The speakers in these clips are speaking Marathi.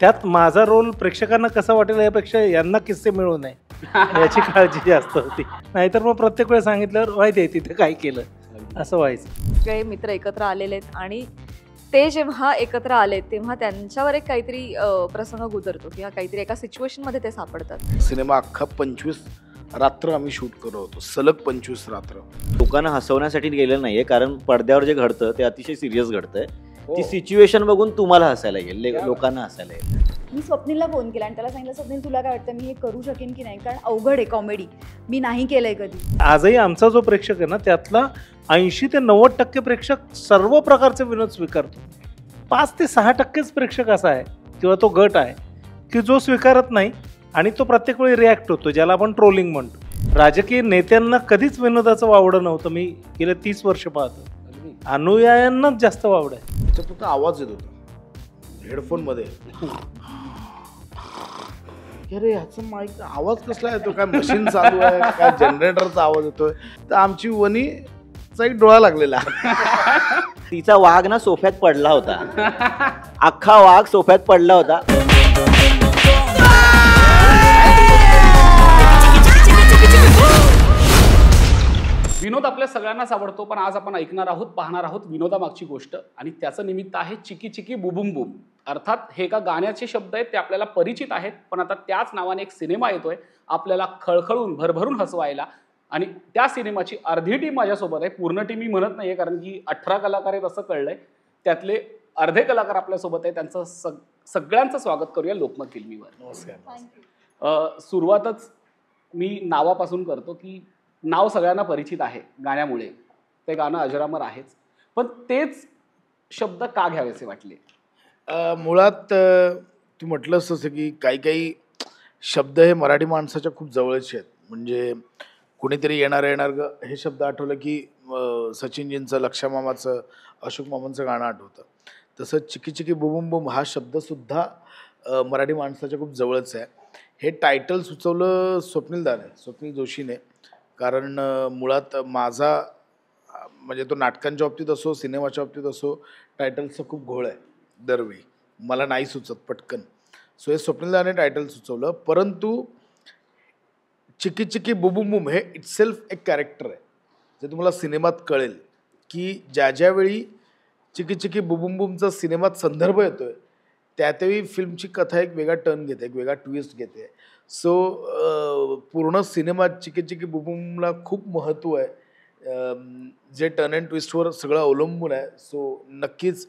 त्यात माझा रोल प्रेक्षकांना कसा वाटेल यापेक्षा यांना किस्से मिळू नये याची काळजी जास्त होती. नाहीतर मग प्रत्येक वेळेस सांगितल्यावर माहिती आहे तिथे काय केलं असं व्हायचं. सगळे मित्र एकत्र आलेले आहेत आणि ते जेव्हा एकत्र आले तेव्हा त्यांच्यावर एक काहीतरी प्रसंग गुजरतो किंवा काहीतरी एका सिच्युएशन मध्ये ते सापडतात. सिनेमा अख्खा 25 रात्र आम्ही शूट करत होतो, सलग 25 रात्र. लोकांना हसवण्यासाठी गेलेलं नाहीये, कारण पडद्यावर जे घडतं ते अतिशय सिरियस घडतंय. ती सिच्युएशन बघून तुम्हाला हसायला येईल, लोकांना हसायला येईल. मी स्वप्नीलला फोन केला आणि त्याला सांगितलं, स्वप्नील तुला काय वाटतं मी हे करू शकेन की नाही, कारण अवघड आहे कॉमेडी, मी नाही केलंय कधी. आजही आमचा जो प्रेक्षक आहे ना त्यातला 80 ते 90% प्रेक्षक सर्व प्रकारचे विनोद स्वीकारतो. 5 ते 6% प्रेक्षक असा आहे किंवा तो गट आहे की जो स्वीकारत नाही आणि तो प्रत्येक वेळी रिॲक्ट होतो, ज्याला आपण ट्रोलिंग म्हणतो. राजकीय नेत्यांना कधीच विनोदाचं वावडं नव्हतं. मी गेले 30 वर्ष पाहतो. अनुयायांनाच जास्त वावड आहे. त्याच्यात फक्त आवाज येत होता हेडफोनमध्ये. अरे ह्याचं माईक आवाज कसला येतो, काय मशीन चालू आहे, काय जनरेटरचा आवाज येतोय. तर आमची वनीचा एक डोळा लागलेला. तिचा वाघ ना सोफ्यात पडला होता, अख्खा वाघ सोफ्यात पडला होता. विनोद आपल्या सगळ्यांनाच आवडतो, पण आज आपण ऐकणार आहोत, पाहणार आहोत विनोदामागची गोष्ट. आणि त्याचं निमित्त आहे चिकी चिकी बुबुम बुम. अर्थात हे एका गाण्याचे शब्द आहेत, ते आपल्याला परिचित आहेत, पण आता त्याच नावाने एक सिनेमा येतोय आपल्याला खळखळून भरभरून हसवायला. आणि त्या सिनेमाची अर्धी टीम माझ्यासोबत आहे. पूर्ण टीम मी म्हणत नाहीये, कारण की 18 कलाकार आहेत असं कळलंय. त्यातले अर्धे कलाकार आपल्यासोबत आहे. त्यांचं सगळ्यांचं स्वागत करूया लोकमत फिल्मीवर. नमस्कार. सुरुवातच मी नावापासून करतो की नाव सगळ्यांना परिचित आहे गाण्यामुळे, ते गाणं अजरामर आहेच, पण तेच शब्द का घ्यावेसे वाटले? मुळात तू म्हटलंस तसं की काही काही शब्द हे मराठी माणसाच्या खूप जवळचे आहेत. म्हणजे कुणीतरी येणार हे शब्द आठवलं की सचिनजींचं, लक्षा मामाचं, अशोक मामांचं गाणं आठवतं. तसं चिकी चिकी बुबुम बुम हा शब्दसुद्धा मराठी माणसाच्या खूप जवळच आहे. हे टायटल सुचवलं स्वप्नील जोशीने. कारण मुळात माझा म्हणजे तो नाटकांच्या बाबतीत असो, सिनेमाच्या बाबतीत असो, टायटलचं खूप घोळ आहे दरवेळी, मला नाही सुचत पटकन. सो हे स्वप्नीलदाने टायटल सुचवलं. परंतु चिकी चिकी बुबुम बुम हे इटसेल्फ एक कॅरेक्टर आहे, जे तुम्हाला सिनेमात कळेल की ज्यावेळी चिकी चिकी बुबुम बुमचा सिनेमात संदर्भ येतोय त्यावेळी फिल्मची कथा एक वेगळा टर्न घेते, एक वेगळा ट्विस्ट घेते. सो पूर्ण सिनेमात चिकी चिकी बुबुमला खूप महत्त्व आहे, जे टर्न अँड ट्विस्टवर सगळं अवलंबून आहे. सो नक्कीच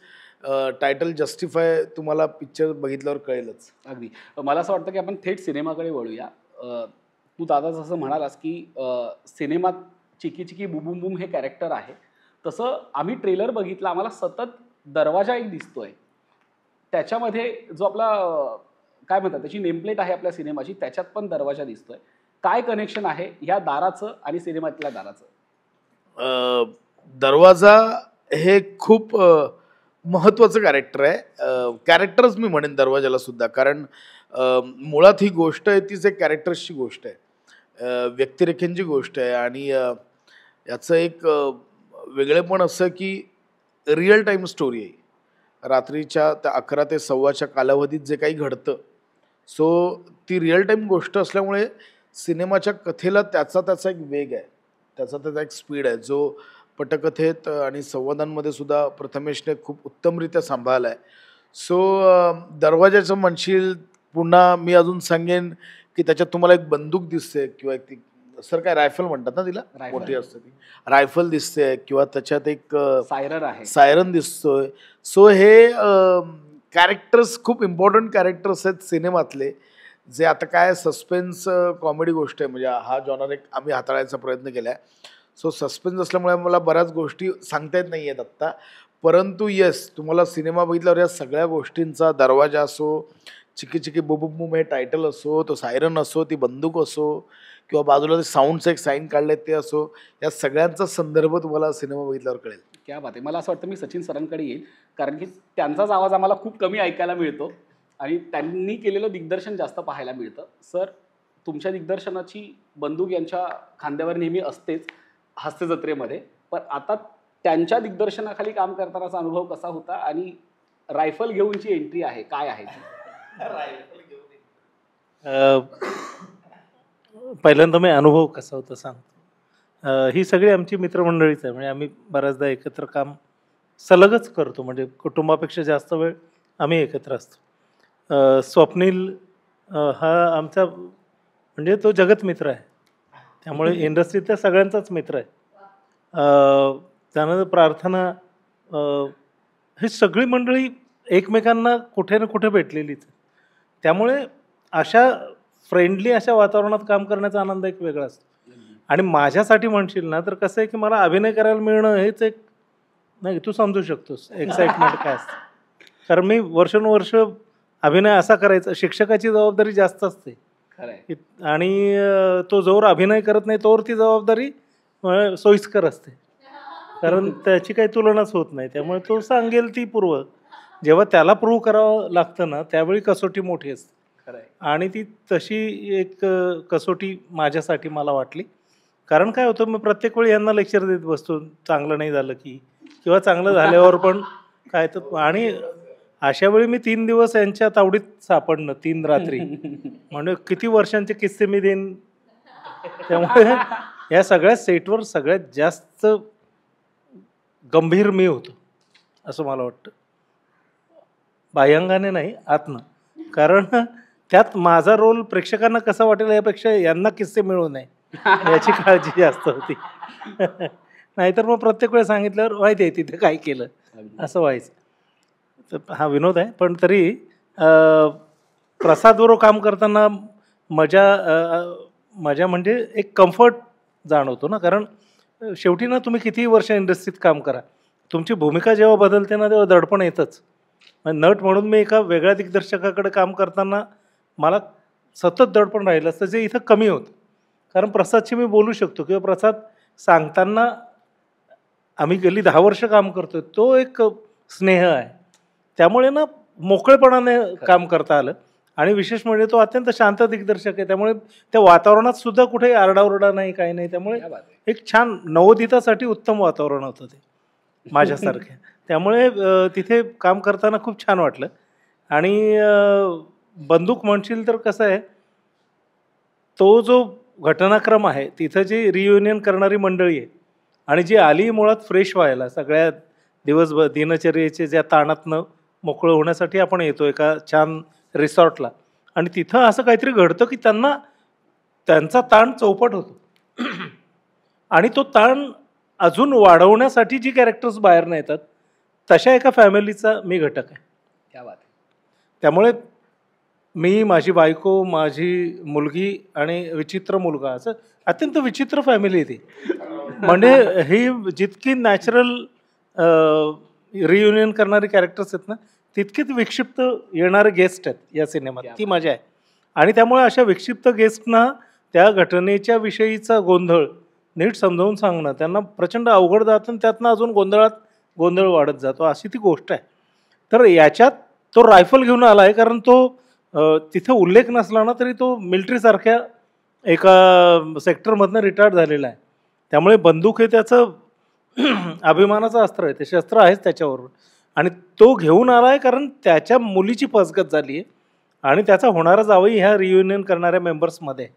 टायटल जस्टिफाय तुम्हाला पिक्चर बघितल्यावर कळेलच. अगदी. मला असं वाटतं की आपण थेट सिनेमाकडे वळूया. तू दादा जसं म्हणालास की सिनेमात चिकी चिकी बुबुम बुम हे कॅरेक्टर आहे, तसं आम्ही ट्रेलर बघितला, आम्हाला सतत दरवाजा एक दिसतोय. त्याच्यामध्ये जो आपला काय म्हणतात त्याची नेमप्लेट आहे आपल्या सिनेमाची, त्याच्यात पण दरवाजा दिसतोय. काय कनेक्शन आहे ह्या दाराचं आणि सिनेमातल्या दाराचं? दरवाजा हे खूप महत्त्वाचं कॅरेक्टर आहे. कॅरेक्टरच मी म्हणेन दरवाजाला सुद्धा, कारण मुळात ही गोष्ट आहे तीच एक कॅरेक्टर्सची गोष्ट आहे, व्यक्तिरेखांची गोष्ट आहे. आणि याचं एक वेगळेपण असं की रिअल टाईम स्टोरी आहे. रात्रीच्या त्या 11 ते 1:15च्या कालावधीत जे काही घडतं, सो ती रिअल टाईम गोष्ट असल्यामुळे सिनेमाच्या कथेला त्याचा एक वेग आहे, त्याचा एक स्पीड आहे, जो पटकथेत आणि संवादांमध्ये सुद्धा प्रथमेशने खूप उत्तमरित्या सांभाळला आहे. सो दरवाजाचं म्हणशील, पुन्हा मी अजून सांगेन की त्याच्यात तुम्हाला एक बंदूक दिसते किंवा एक ती सर काय रायफल म्हणतात ना तिला, मोठी असते ती रायफल दिसते, किंवा त्याच्यात एक सायरन दिसतोय. सो हे कॅरेक्टर्स खूप इम्पॉर्टंट कॅरेक्टर्स आहेत सिनेमातले, जे आता काय सस्पेन्स कॉमेडी गोष्ट आहे, म्हणजे हा जॉनर एक आम्ही हाताळायचा प्रयत्न केला आहे. सो सस्पेन्स असल्यामुळे मला बऱ्याच गोष्टी सांगता येत नाही आहेत आत्ता. परंतु येस, तुम्हाला सिनेमा बघितल्यावर या सगळ्या गोष्टींचा, दरवाजा असो, चिकी चिकी बुबुम बुम हे टायटल असो, तो सायरन असो, ती बंदूक असो, किंवा बाजूला ते साऊंडचं एक साईन काढले ते असो, या सगळ्यांचा संदर्भ तुम्हाला सिनेमा बघितल्यावर कळेल. क्या बात आहे. मला असं वाटतं मी सचिन सरांकडे येईल, कारण की त्यांचाच आवाज आम्हाला खूप कमी ऐकायला मिळतो आणि त्यांनी केलेलं दिग्दर्शन जास्त पाहायला मिळतं. सर, तुमच्या दिग्दर्शनाची बंदूक यांच्या खांद्यावर नेहमी असतेच हास्य जत्रेमध्ये, पण आता त्यांच्या दिग्दर्शनाखाली काम करतानाचा अनुभव कसा होता आणि रायफल घेऊनची एंट्री आहे, काय आहे? अ, पहिल्यांदा मी अनुभव कसा होता सांगतो. ही सगळी आमची मित्रमंडळीच आहे, म्हणजे आम्ही बऱ्याचदा एकत्र काम सलगच करतो, म्हणजे कुटुंबापेक्षा जास्त वेळ आम्ही एकत्र असतो. स्वप्नील हा आमचा म्हणजे तो जगत मित्र आहे, त्यामुळे इंडस्ट्रीतल्या सगळ्यांचाच मित्र आहे. त्यानंतर प्रार्थना, ही सगळी मंडळी एकमेकांना कुठे ना कुठे भेटलेलीच आहे. त्यामुळे अशा फ्रेंडली अशा वातावरणात काम करण्याचा आनंद एक वेगळा असतो. आणि माझ्यासाठी म्हणशील ना, तर कसं आहे की मला अभिनय करायला मिळणं हेच एक, नाही तू समजू शकतोस एक्साइटमेंट काय असतं. कारण मी वर्षानुवर्ष अभिनय असा करायचा, शिक्षकाची जबाबदारी जास्त असते खरंय. आणि तो जोवर अभिनय करत नाही तोवर ती जबाबदारी सोयीस्कर असते, कारण त्याची काही तुलनाच होत नाही. त्यामुळे तो सांगेल ती पूर्व, जेव्हा त्याला प्रूव्ह करावं लागतं ना, त्यावेळी कसोटी मोठी असते. खरंय. आणि ती तशी एक कसोटी माझ्यासाठी मला वाटली. कारण काय होतं, मी प्रत्येक वेळी यांना लेक्चर देत बसतो, चांगलं नाही झालं की, किंवा चांगलं झाल्यावर पण काय तर. आणि अशा वेळी मी 3 दिवस यांच्या तावडीत सापडणं, 3 रात्री, म्हणजे किती वर्षांचे किस्से मी देईन. त्यामुळे या सगळ्या सेटवर सगळ्यात जास्त गंभीर मी होतो असं मला वाटतं, बाह्यांगाने नाही आतनं. कारण त्यात माझा रोल प्रेक्षकांना कसा वाटेल यापेक्षा यांना किस्से मिळू नये याची काळजी जास्त होती. नाहीतर मग प्रत्येक वेळेस सांगितल्यावर माहिती आहे तिथे काय केलं असं व्हायचं. तर हा विनोद आहे, पण तरी प्रसादबरोबर काम करताना मजा म्हणजे एक कम्फर्ट जाणवतो ना. कारण शेवटी ना, तुम्ही कितीही वर्ष इंडस्ट्रीत काम करा, तुमची भूमिका जेव्हा बदलते ना, तेव्हा दडपण येतच. नट म्हणून मी एका वेगळ्या दिग्दर्शकाकडे काम करताना मला सतत दडपण राहिलं असतं, जे इथं कमी होतं. कारण प्रसादशी मी बोलू शकतो, किंवा प्रसाद सांगताना आम्ही गेली 10 वर्ष काम करतो, तो एक स्नेह आहे. त्यामुळे ना मोकळेपणाने काम करता आलं. आणि विशेष म्हणजे तो अत्यंत शांत दिग्दर्शक आहे, त्यामुळे त्या वातावरणात सुद्धा कुठे आरडाओरडा नाही, काही नाही. त्यामुळे एक छान नवोदितासाठी उत्तम वातावरण होतं ते माझ्यासारख्या. त्यामुळे तिथे काम करताना खूप छान वाटलं. आणि बंदूक म्हणशील तर कसं आहे, तो जो घटनाक्रम आहे, तिथं जी रियुनियन करणारी मंडळी आहे, आणि जी आली मुळात फ्रेश व्हायला, सगळ्या दिवसभर दिनचर्येचे ज्या ताणातनं मोकळं होण्यासाठी आपण येतो एका छान रिसॉर्टला, आणि तिथं असं काहीतरी घडतं की त्यांचा ताण चौपट होतो. आणि तो ताण अजून वाढवण्यासाठी जी कॅरेक्टर्स बाहेर नाही येतात, तशा एका फॅमिलीचा मी घटक आहे. क्या बात आहे. त्यामुळे मी, माझी बायको, माझी मुलगी आणि विचित्र मुलगा, असं अत्यंत विचित्र फॅमिली आहे ती. म्हणजे ही जितकी नॅचरल रियुनियन करणारी कॅरेक्टर्स आहेत ना, तितकीच विक्षिप्त येणारे गेस्ट आहेत या सिनेमात. ती मजा आहे. आणि त्यामुळे अशा विक्षिप्त गेस्टना त्या घटनेच्या विषयीचा गोंधळ नीट समजावून सांगणं त्यांना प्रचंड अवघड जातं, आणि त्यातनं अजून गोंधळ वाढत जातो, अशी ती गोष्ट आहे. तर याच्यात तो रायफल घेऊन आला आहे, कारण तो तिथं उल्लेख नसला ना तरी तो मिलिटरीसारख्या एका सेक्टरमधनं रिटायर्ड झालेला आहे. त्यामुळे बंदूक हे त्याचं अभिमानाचं अस्त्र आहे, ते शस्त्र आहेच त्याच्याबरोबर. आणि तो घेऊन आला आहे कारण त्याच्या मुलीची फसगत झाली आहे, आणि त्याचा होणारा जावई ह्या रियुनियन करणाऱ्या मेंबर्समध्ये,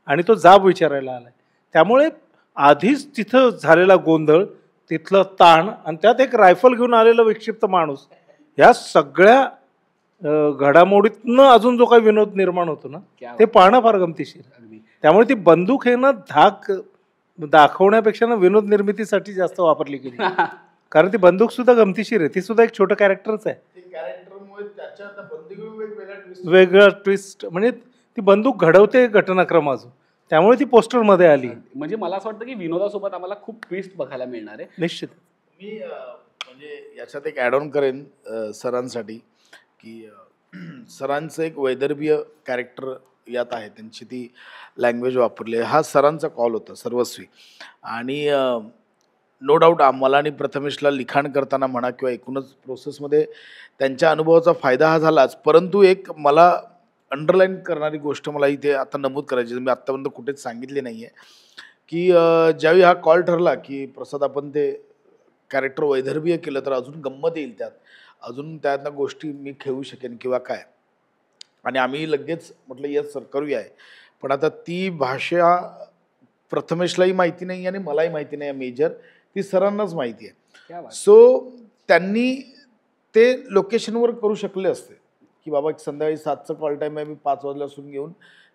आणि तो जाब विचारायला आला आहे. त्यामुळे आधीच तिथं झालेला गोंधळ, तिथलं ताण, आणि त्यात एक रायफल घेऊन आलेला विक्षिप्त माणूस, ह्या सगळ्या घडामोडीतनं अजून जो काही विनोद निर्माण होतो ना, ते पाहणं फार गमतीशीर. त्यामुळे ती बंदूक हे ना धाक दाखवण्यापेक्षा ना विनोद निर्मितीसाठी जास्त वापरली गेली. कारण ती बंदूक सुद्धा गमतीशीर आहे, ती सुद्धा एक छोटं कॅरेक्टरच आहे. वेगळा ट्विस्ट, म्हणजे ती बंदूक घडवते घटनाक्रम अजून, त्यामुळे ती पोस्टरमध्ये आली. म्हणजे मला असं वाटतं की विनोदासोबत आम्हाला खूप ट्विस्ट बघायला मिळणार आहे. निश्चित. मी म्हणजे याच्यात एक ॲड ऑन करेन सरांसाठी, की सरांचं एक वैदर्भीय कॅरेक्टर यात आहे, त्यांची ती लँग्वेज वापरली. हा सरांचा कॉल होता सर्वस्वी. आणि नो डाऊट आम्हाला आणि प्रथमेशला लिखाण करताना म्हणा किंवा एकूणच प्रोसेसमध्ये त्यांच्या अनुभवाचा फायदा हा झालाच. परंतु एक मला अंडरलाईन करणारी गोष्ट मला इथे आता नमूद करायची, मी आत्तापर्यंत कुठेच सांगितली नाही आहे, की ज्यावेळी हा कॉल ठरला की प्रसाद आपण ते कॅरेक्टर वैदर्भीय केलं तर अजून गंमत येईल, त्यात अजून त्यातनं गोष्टी मी खेळू शकेन किंवा काय, आणि आम्ही लगेच म्हटलं येस सर करूया आहे. पण आता ती भाषा प्रथमेशलाही माहिती नाही आणि मलाही माहिती नाही मेजर, ती सरांनाच माहिती आहे. सो त्यांनी ते लोकेशनवर करू शकले असते की बाबा संध्याकाळी 7चा कॉल टाईम आहे, मी 5 वाजल्यापासून घेऊन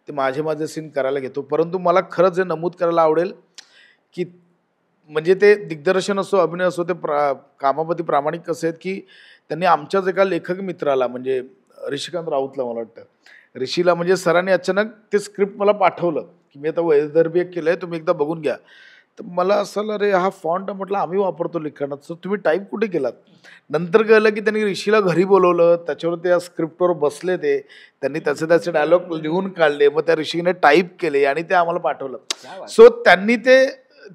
ते माझे सीन करायला घेतो. परंतु मला खरंच हे नमूद करायला आवडेल की म्हणजे ते दिग्दर्शन असो अभिनय असो ते कामाप्रती प्रामाणिक कसे आहेत की त्यांनी आमच्याच एका लेखक मित्राला म्हणजे ऋषिकांत राऊतला मला वाटतं ऋषीला म्हणजे सरांनी अचानक ते स्क्रिप्ट मला पाठवलं की मी आता वैदर्भी केलं आहे, तुम्ही एकदा बघून घ्या. तर मला असं अरे हा फॉन्ट म्हटलं आम्ही वापरतो लिखाणात, सर तुम्ही टाईप कुठे केलात. नंतर कळलं की त्यांनी ऋषीला घरी बोलवलं, त्याच्यावर त्या स्क्रिप्टवर बसले, त्यांनी त्याचे डायलॉग लिहून काढले, मग त्या ऋषीने टाईप केले आणि ते आम्हाला पाठवलं. सो त्यांनी ते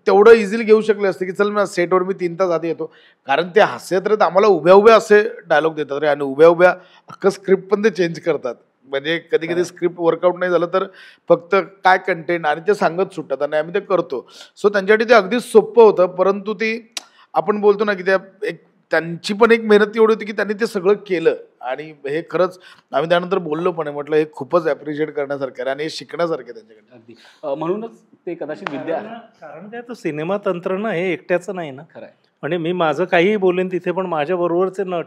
तेवढं इझिली घेऊ शकले असते की चल मी सेटवर मी 3 तास आधी येतो, कारण ते हसत राहत आम्हाला उभ्या उभ्या असे डायलॉग देतात रे, आणि उभ्या उभ्या अख्खं स्क्रिप्ट पण ते चेंज करतात. म्हणजे कधी कधी स्क्रिप्ट वर्कआउट नाही झालं तर फक्त काय कंटेंट आणि ते सांगत सुटतात आणि आम्ही ते करतो. सो त्यांच्यासाठी ते अगदी सोपं होतं. परंतु ती आपण बोलतो ना की त्या एक त्यांची पण एक मेहनत एवढी होती की त्यांनी ते सगळं केलं. आणि हे खरंच आम्ही त्यानंतर बोललो पण म्हटलं हे खूपच ॲप्रिशिएट करण्यासारखं आहे आणि हे शिकण्यासारखं आहे त्यांच्याकडे. अगदी म्हणूनच ते कदाचित विद्या कारण काय तो सिनेमा तंत्र ना हे एकट्याचं नाही ना. खरं आहे. म्हणजे मी माझं काहीही बोलेन तिथे पण माझ्या बरोबरचे नट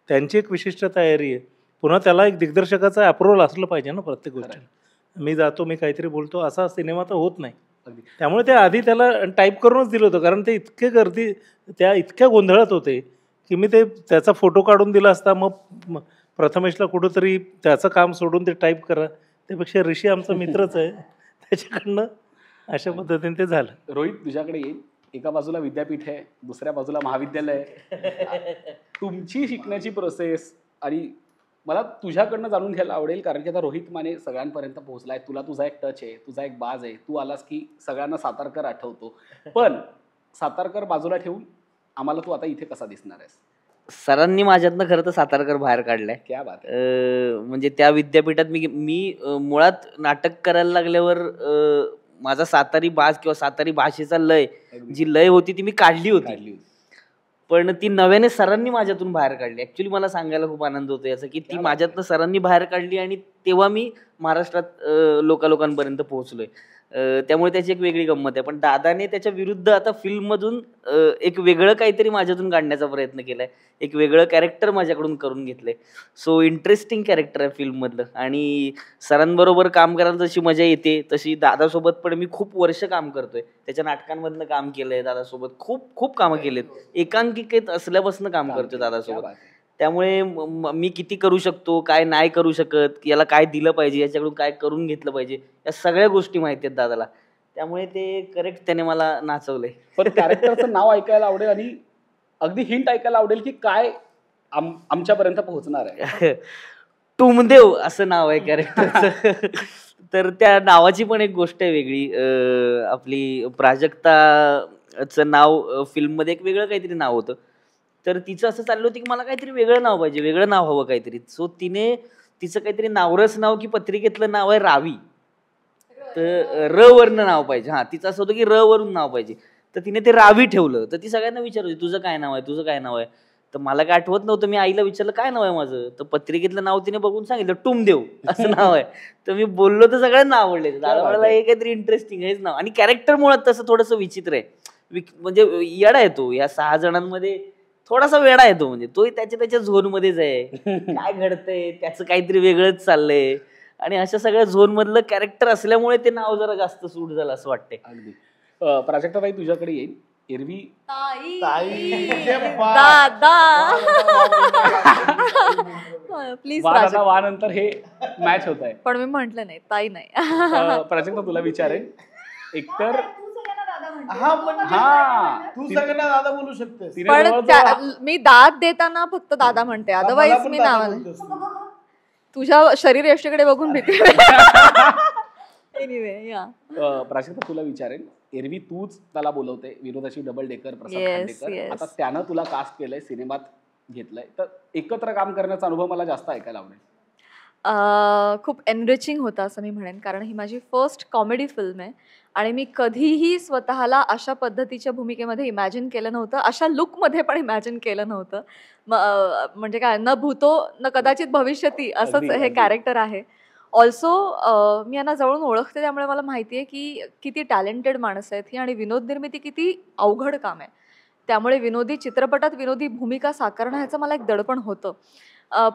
त्यांची एक विशिष्ट तयारी आहे. पुन्हा त्याला एक दिग्दर्शकाचा अप्रुव्हल असलं पाहिजे ना प्रत्येक गोष्टीला. मी जातो मी काहीतरी बोलतो असा सिनेमा तर होत नाही. त्यामुळे ते आधी त्याला टाईप करूनच दिलं होतं, कारण ते इतके गर्दी त्या इतक्या गोंधळात होते की मी ते त्याचा फोटो काढून दिला असता, मग प्रथमेशला कुठंतरी त्याचं काम सोडून ते टाईप करा, त्यापेक्षा ऋषी आमचा मित्रच आहे त्याच्याकडनं अशा पद्धतीने ते झालं. रोहित तुझ्याकडे येईल. एका बाजूला विद्यापीठ आहे, दुसऱ्या बाजूला महाविद्यालय आहे. तुमची शिकण्याची प्रोसेस आणि मला तुझ्याकडनं जाणून घ्यायला आवडेल, कारण की आता रोहित माने सगळ्यांपर्यंत पोहोचलाय, तुला तुझा एक टच आहे, तुझा एक बाज आहे, तू आलास की सगळ्यांना सातारकर आठवतो. पण सातारकर बाजूला ठेवून आम्हाला तू आता इथे कसा दिसणार आहेस? सरांनी माझ्यातनं खरं तर सातारकर बाहेर काढलाय. क्या बात. म्हणजे त्या विद्यापीठात मी मुळात नाटक करायला लागल्यावर माझा सातारी बाज किंवा सातारी भाषेचा लय जी लय होती ती मी काढली होती, पण ती नव्याने सरांनी माझ्यातून बाहेर काढली. ऍक्च्युली मला सांगायला खूप आनंद होतो याचा की ती माझ्यातनं सरांनी बाहेर काढली आणि तेव्हा मी महाराष्ट्रात लोकांपर्यंत पोहोचलोय. त्यामुळे त्याची एक वेगळी गंमत आहे. पण दादाने त्याच्या विरुद्ध आता फिल्ममधून एक वेगळं काहीतरी माझ्यातून काढण्याचा प्रयत्न केलाय, एक वेगळं कॅरेक्टर माझ्याकडून करून घेतलंय. सो इंटरेस्टिंग कॅरेक्टर आहे फिल्ममधलं. आणि सरांबरोबर काम करायला जशी मजा येते तशी दादासोबत पण मी खूप वर्ष काम करतोय. त्याच्या नाटकांमधनं काम केलंय दादासोबत, खूप खूप कामं केलेत. एकांकिकेत असल्यापासून काम करतोय दादासोबत. त्यामुळे मी किती करू शकतो, काय नाही करू शकत, याला काय दिलं पाहिजे, याच्याकडून काय करून घेतलं पाहिजे, या सगळ्या गोष्टी माहिती आहेत दादाला. त्यामुळे ते करेक्ट त्याने मला नाचवलंय. पण कॅरेक्टरचं नाव ऐकायला आवडेल आणि अगदी हिंट ऐकायला आवडेल की काय आमच्यापर्यंत पोहोचणार आहे. टुमदेव असं नाव आहे कॅरेक्टरचं. तर त्या नावाची पण एक गोष्ट आहे वेगळी. आपली प्राजक्ताचं नाव फिल्ममध्ये एक वेगळं काहीतरी नाव होतं, तर तिचं असं चाललं होतं की मला काहीतरी वेगळं नाव पाहिजे, वेगळं नाव हवं काहीतरी. सो तिने तिचं काहीतरी नावरस नाव की पत्रिकेतलं नाव आहे रावी, तर र वरनं नाव पाहिजे. हां, तिचं असं होतं की र वरून नाव पाहिजे, तर तिने ते रावी ठेवलं. तर ती सगळ्यांना विचारत होती तुझं काय नाव आहे, तुझं काय नाव आहे. तर मला काय आठवत नव्हतं. मी आईला विचारलं काय नाव आहे माझं, तर पत्रिकेतलं नाव तिने बघून सांगितलं टुमदेव असं नाव आहे. तर मी बोललो तर सगळ्यांना आवडले. दादा म्हणाला हे काहीतरी इंटरेस्टिंग हेच नाव. आणि कॅरेक्टर मुळात तसं थोडंसं विचित्र आहे, म्हणजे येडा येतो. या 6 जणांमध्ये थोडासा वेडा येतो, म्हणजे तो त्याच्या झोनमध्येच आहे. काय घडतंय त्याचं काहीतरी वेगळंच चाललंय, आणि अशा सगळ्या झोन मधलं कॅरेक्टर असल्यामुळे ते नाव जरा जास्त सूट झालं असं वाटतंय. अगदी. प्राजक्ताबाई तुझ्याकडे येईल. एरवी प्लीज वा नंतर हे मॅच होत आहे, पण मी म्हंटल नाही ताई नाही. प्राजक्ता तुला विचारेन. एकतर तू सगळ्यांना दादा बोलू शकतेस, पण मी दाद देताना फक्त दादा म्हणते, अदरवाईज मी नाव तुझ्या शरीर यष्टीकडे बघून भीती. एनिवे या प्राजक्ता तुला विचारेन. एरवी तूच त्याला बोलवते, विनोदाची डबल डेकर प्रसाद खांडेकर. आता त्यानं तुला कास्ट केलंय, सिनेमात घेतलंय, तर एकत्र काम करण्याचा अनुभव मला जास्त ऐकायला आवडेल. खूप एनरिचिंग होतं असं मी म्हणेन, कारण ही माझी फर्स्ट कॉमेडी फिल्म आहे आणि मी कधीही स्वतःला अशा पद्धतीच्या भूमिकेमध्ये इमॅजिन केलं नव्हतं, अशा लुकमध्ये पण इमॅजिन केलं नव्हतं. म्हणजे काय, न भूतो न कदाचित भविष्यती असंच अगदी, हे अगदी. कॅरेक्टर आहे. ऑल्सो मी यांना जवळून ओळखते, त्यामुळे मला माहिती आहे की किती टॅलेंटेड माणसं आहेत ही आणि विनोद निर्मिती किती अवघड काम आहे. त्यामुळे विनोदी चित्रपटात विनोदी भूमिका साकारणं ह्याचं मला एक दडपण होतं.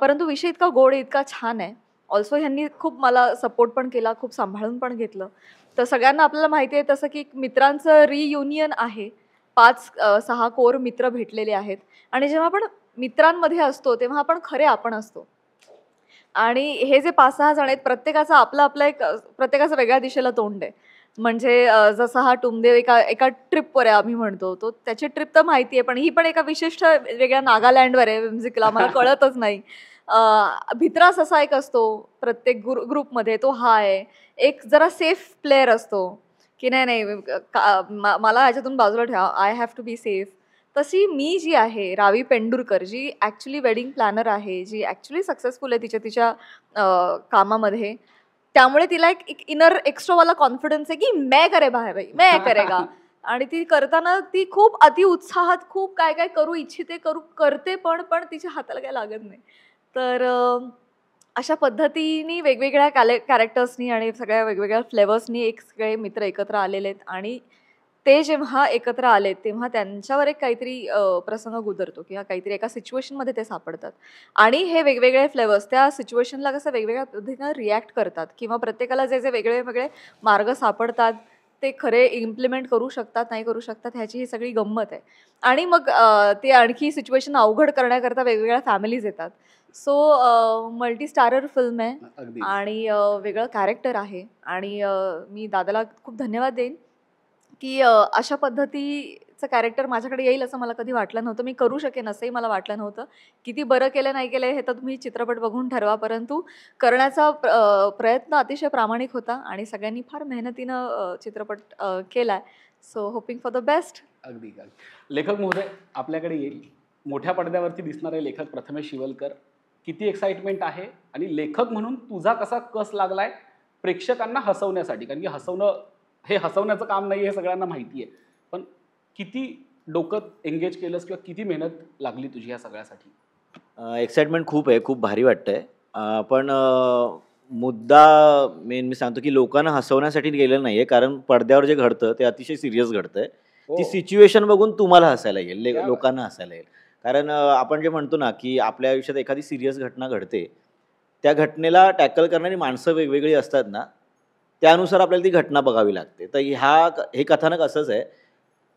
परंतु विषय इतका गोड आहे, इतका छान आहे. ऑल्सो ह्यांनी खूप मला सपोर्ट पण केला, खूप सांभाळून पण घेतलं. तर सगळ्यांना आपल्याला माहिती आहे तसं की मित्रांचं रियुनियन आहे. 5-6 कोर मित्र भेटलेले आहेत आणि जेव्हा आपण मित्रांमध्ये असतो तेव्हा आपण खरे आपण असतो. आणि हे जे 5-6 जण आहेत, प्रत्येकाचं आपलं एक प्रत्येकाचं वेगळ्या दिशेला तोंड आहे. म्हणजे जसा हा टुमदेव एका ट्रिपवर आहे आम्ही म्हणतो, तो त्याची ट्रिप तर माहिती आहे, पण ही पण एका विशिष्ट वेगळ्या नागालँडवर आहे म्युझिकला, मला कळतच नाही. भित्रास असा एक असतो प्रत्येक ग्रुपमध्ये, तो हा आहे. एक जरा सेफ प्लेअर असतो की नाही मला ह्याच्यातून बाजूला ठेवा, I have to be safe. तशी मी जी आहे रावी पेंडुरकर, जी ॲक्च्युली वेडिंग प्लॅनर आहे, जी ॲक्च्युली सक्सेसफुल आहे तिच्या कामामध्ये, त्यामुळे तिला एक इनर एक्स्ट्रावाला कॉन्फिडन्स आहे की मैं करे भाई मैं करेगा. आणि ती करताना ती खूप अतिउत्साहात खूप काय काय करू इच्छिते, करते पण तिच्या हाताला काय लागत नाही. तर अशा पद्धतीने वेगवेगळ्या कॅरेक्टर्सनी आणि सगळ्या वेगवेगळ्या फ्लेवर्सनी एक सगळे मित्र एकत्र आलेले आहेत आणि ते जेव्हा एकत्र आले तेव्हा त्यांच्यावर एक काहीतरी प्रसंग गुजरतो किंवा काहीतरी एका सिच्युएशनमध्ये ते सापडतात आणि हे वेगवेगळे फ्लेवर्स त्या सिच्युएशनला कसं वेगवेगळ्या पद्धतीनं रिॲक्ट करतात किंवा प्रत्येकाला जे वेगळे वेगळे मार्ग सापडतात ते खरे इम्प्लिमेंट करू शकतात नाही करू शकतात ह्याची ही सगळी गंमत आहे. आणि मग ते आणखी सिच्युएशन अवघड करण्याकरता वेगवेगळ्या फॅमिलीज येतात. सो मल्टी स्टारर फिल्म आहे अगदी. आणि वेगळं कॅरेक्टर आहे आणि मी दादाला खूप धन्यवाद देईन की अशा पद्धतीचं कॅरेक्टर माझ्याकडे येईल असं मला कधी वाटलं नव्हतं. मी करू शकेन असंही मला वाटलं नव्हतं. किती बरं केलं नाही केलं हे तर तुम्ही चित्रपट बघून ठरवा, परंतु करण्याचा प्रयत्न अतिशय प्रामाणिक होता आणि सगळ्यांनी फार मेहनतीनं चित्रपट केला. So hoping for the best. अगदी अगदी. लेखक महोदय आपल्याकडे येईल. मोठ्या पडद्यावरती दिसणारे लेखक प्रथमेश शिवलकर, किती एक्साइटमेंट आहे आणि लेखक म्हणून तुझा कसा कस लागलाय प्रेक्षकांना हसवण्यासाठी, कारण की हे हसवण्याचं काम नाही हे सगळ्यांना माहिती आहे, पण किती डोकं एंगेज केलंस किंवा किती मेहनत लागली तुझी या सगळ्यासाठी? एक्साइटमेंट खूप आहे, खूप भारी वाटतंय. पण मुद्दा मेन मी सांगतो की लोकांना हसवण्यासाठी गेलेलं नाहीये, कारण पडद्यावर जे घडतं ते अतिशय सिरियस घडतंय. ती सिच्युएशन बघून तुम्हाला हसायला येईल, लोकांना हसायला येईल. कारण आपण जे म्हणतो ना की आपल्या आयुष्यात एखादी सिरियस घटना घडते, त्या घटनेला टॅकल करणारी माणसं वेगवेगळी असतात ना, त्यानुसार आपल्याला ती घटना बघावी लागते. तर हे कथानक असंच आहे.